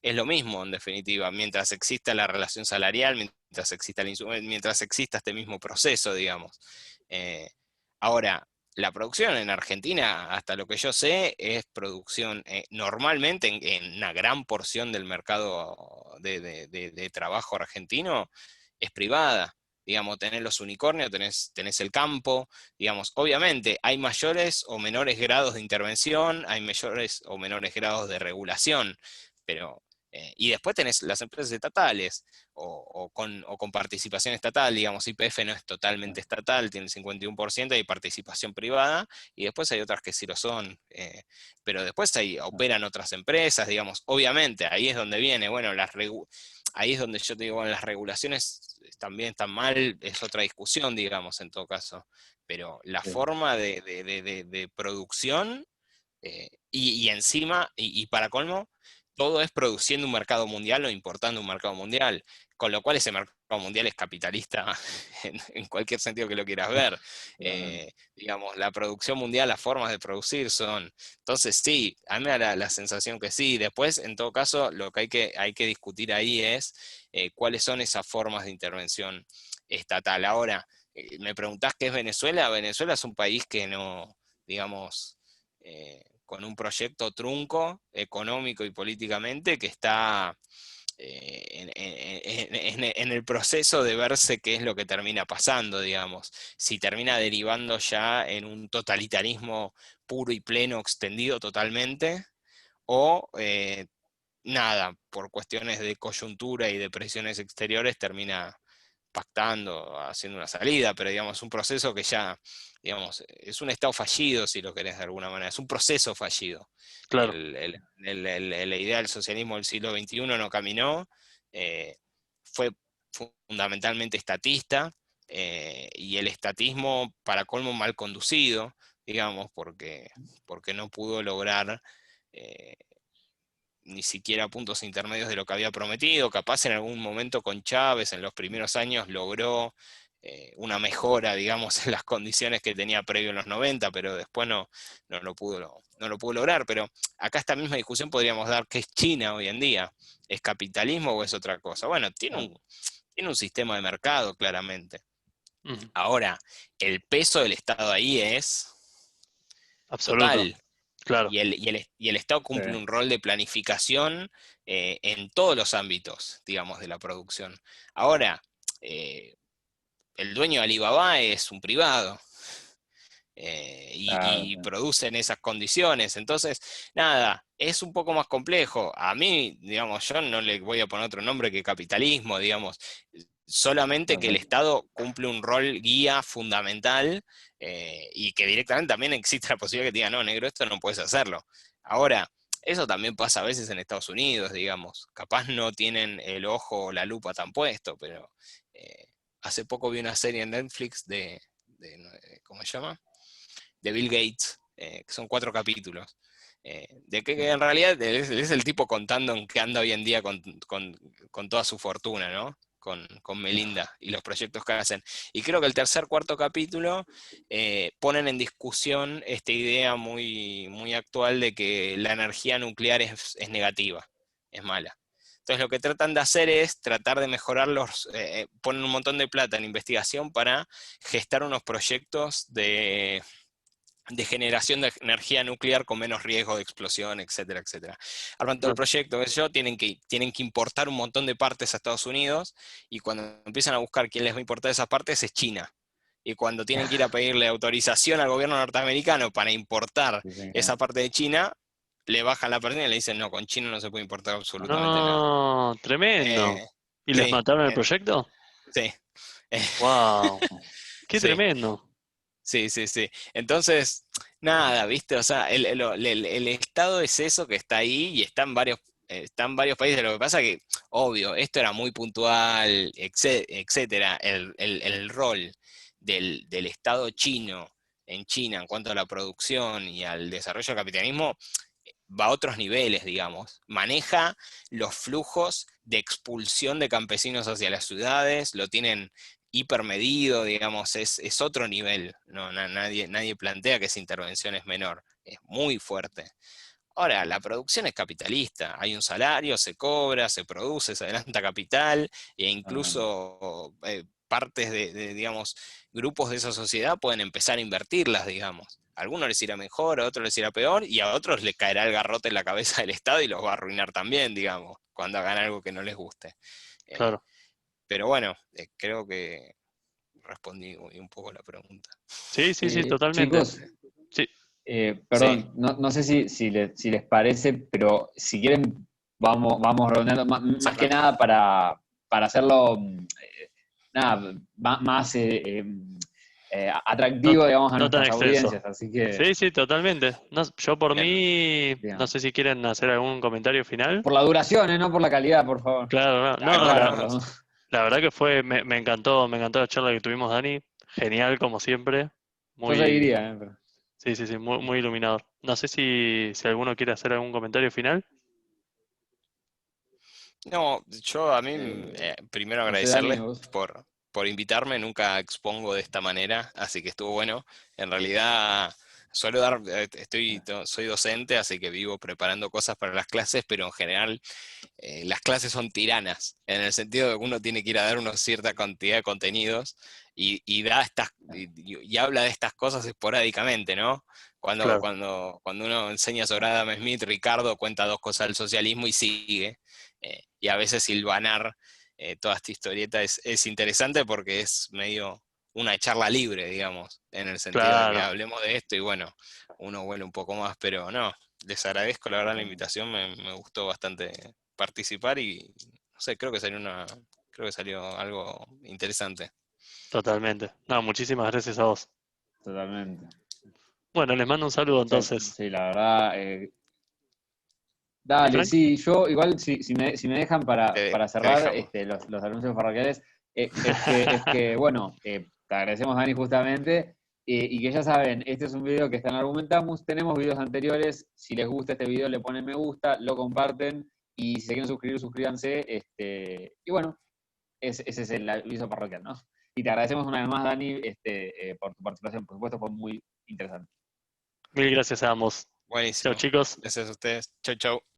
es lo mismo, en definitiva, mientras exista la relación salarial, mientras exista mientras exista este mismo proceso, digamos. Eh, Ahora, la producción en Argentina, hasta lo que yo sé, es producción normalmente en una gran porción del mercado de trabajo argentino, es privada. Digamos, tenés los unicornios, tenés el campo, digamos, obviamente hay mayores o menores grados de intervención, hay mayores o menores grados de regulación, pero y después tenés las empresas estatales o con participación estatal, digamos, YPF no es totalmente estatal, tiene el 51%, hay participación privada, y después hay otras que sí lo son, pero después operan otras empresas, digamos, obviamente, ahí es donde viene, bueno, ahí es donde yo te digo, bueno, las regulaciones también están mal, es otra discusión, digamos, en todo caso, pero la forma de producción y encima, y para colmo, todo es produciendo un mercado mundial o importando un mercado mundial, con lo cual ese mercado mundial es capitalista en cualquier sentido que lo quieras ver. Digamos, la producción mundial, las formas de producir son. Entonces, sí, a mí me da la sensación que sí. Después, en todo caso, lo que hay que discutir ahí es cuáles son esas formas de intervención estatal. Ahora, me preguntás qué es Venezuela. Venezuela es un país que no, digamos, con un proyecto trunco económico y políticamente que está en el proceso de verse qué es lo que termina pasando, digamos. Si termina derivando ya en un totalitarismo puro y pleno, extendido totalmente, o nada, por cuestiones de coyuntura y de presiones exteriores termina pactando, haciendo una salida, pero digamos, un proceso que ya, digamos, es un estado fallido, si lo querés de alguna manera, es un proceso fallido. Claro. La idea del socialismo del siglo XXI no caminó, fue fundamentalmente estatista, y el estatismo, para colmo, mal conducido, digamos, porque no pudo lograr eh, ni siquiera puntos intermedios de lo que había prometido. Capaz en algún momento con Chávez en los primeros años logró una mejora, digamos, en las condiciones que tenía previo en los 90, pero después no lo pudo lograr. Pero acá esta misma discusión podríamos dar qué es China hoy en día. ¿Es capitalismo o es otra cosa? Bueno, tiene un sistema de mercado, claramente. Ujú. Ahora, el peso del Estado ahí es Absoluto. total. Claro. Y el Estado cumple un rol de planificación en todos los ámbitos, digamos, de la producción. Ahora, eh, el dueño de Alibaba es un privado, y produce en esas condiciones. Entonces, nada, es un poco más complejo. A mí, digamos, yo no le voy a poner otro nombre que capitalismo, digamos, solamente que el Estado cumple un rol guía fundamental, y que directamente también existe la posibilidad que te diga, no, negro, esto no puedes hacerlo. Ahora, eso también pasa a veces en Estados Unidos, digamos. Capaz no tienen el ojo o la lupa tan puesto, pero hace poco vi una serie en Netflix ¿cómo se llama? De Bill Gates, que son 4 capítulos. De que en realidad es el tipo contando en qué anda hoy en día con toda su fortuna, ¿no? Con Melinda y los proyectos que hacen. Y creo que el tercer, cuarto capítulo ponen en discusión esta idea muy, muy actual de que la energía nuclear es negativa, es mala. Entonces lo que tratan de hacer es tratar de mejorar ponen un montón de plata en investigación para gestar unos proyectos de generación de energía nuclear con menos riesgo de explosión, etcétera, etcétera. Arman todo el proyecto, qué sé yo, tienen que importar un montón de partes a Estados Unidos, y cuando empiezan a buscar quién les va a importar esas partes es China. Y cuando tienen que ir a pedirle autorización al gobierno norteamericano para importar Dicen que esa no. parte de China, le bajan la persiana y le dicen, no, con China no se puede importar absolutamente nada. No, tremendo. Eh, ¿Y les sí, mataron el proyecto? sí. Wow, qué Sí. tremendo. Sí, sí, sí. Entonces, nada, ¿viste? O sea, el Estado es eso que está ahí y está en varios países. Lo que pasa que, obvio, esto era muy puntual, etcétera. El rol del Estado chino en China en cuanto a la producción y al desarrollo del capitalismo va a otros niveles, digamos. Maneja los flujos de expulsión de campesinos hacia las ciudades, lo tienen hipermedido, digamos, es otro nivel. No, nadie plantea que esa intervención es menor, es muy fuerte. Ahora, la producción es capitalista, hay un salario, se cobra, se produce, se adelanta capital, e Totalmente. incluso partes digamos, grupos de esa sociedad pueden empezar a invertirlas, digamos. A algunos les irá mejor, a otros les irá peor, y a otros les caerá el garrote en la cabeza del Estado y los va a arruinar también, digamos, cuando hagan algo que no les guste. Eh, Claro. pero bueno, creo que respondí un poco la pregunta. Sí, sí, sí, totalmente. Chicos, Sí, Sí, perdón, no sé si les parece, pero si quieren, vamos redondeando, más que cerrar. nada para hacerlo nada, más no, atractivo, digamos, a no tan nuestras extenso. audiencias. Así que, Sí, sí, totalmente. Yo por Bien. mí, no bien. sé si quieren hacer algún comentario final. Por la duración, no por la calidad, por favor. Claro, no, no, No, no, Aclararlo. la verdad que me encantó la charla que tuvimos, Dani. Genial, como siempre. Yo Muy, seguiría, pero sí, sí, sí, muy, muy iluminador. No sé si alguno quiere hacer algún comentario final. no, yo a mí, primero no sé, Dani, agradecerles vos. por invitarme, nunca expongo de esta manera, así que estuvo bueno. En realidad, suelo dar, soy docente, así que vivo preparando cosas para las clases, pero en general las clases son tiranas, en el sentido de que uno tiene que ir a dar una cierta cantidad de contenidos y habla de estas cosas esporádicamente, ¿no? Claro, Cuando uno enseña sobre Adam Smith, Ricardo cuenta dos cosas del socialismo y sigue. Y a veces silvanar toda esta historieta es interesante porque es medio una charla libre, digamos, en el sentido de que claro, hablemos de esto y bueno, uno vuela un poco más, pero no, les agradezco la verdad la invitación, me gustó bastante participar y no sé, creo que salió algo interesante. totalmente. No, muchísimas gracias a vos. Totalmente. Bueno, les mando un saludo Muchas, entonces. sí, la verdad. ¿Sí, Dale, Frank? sí, yo igual, si me dejan para Te cerrar dejamos. los anuncios parroquiales, es que, bueno, te agradecemos, Dani, justamente, y que ya saben, este es un video que está en Argumentamos, tenemos videos anteriores, si les gusta este video le ponen me gusta, lo comparten, y si se quieren suscribir, suscríbanse, y bueno, ese es el aviso parroquial, ¿no? Y te agradecemos una vez más, Dani, por tu participación, por supuesto, fue muy interesante. Mil gracias a ambos. Chao, Buenísimo. chicos. Gracias a ustedes. Chau, chau.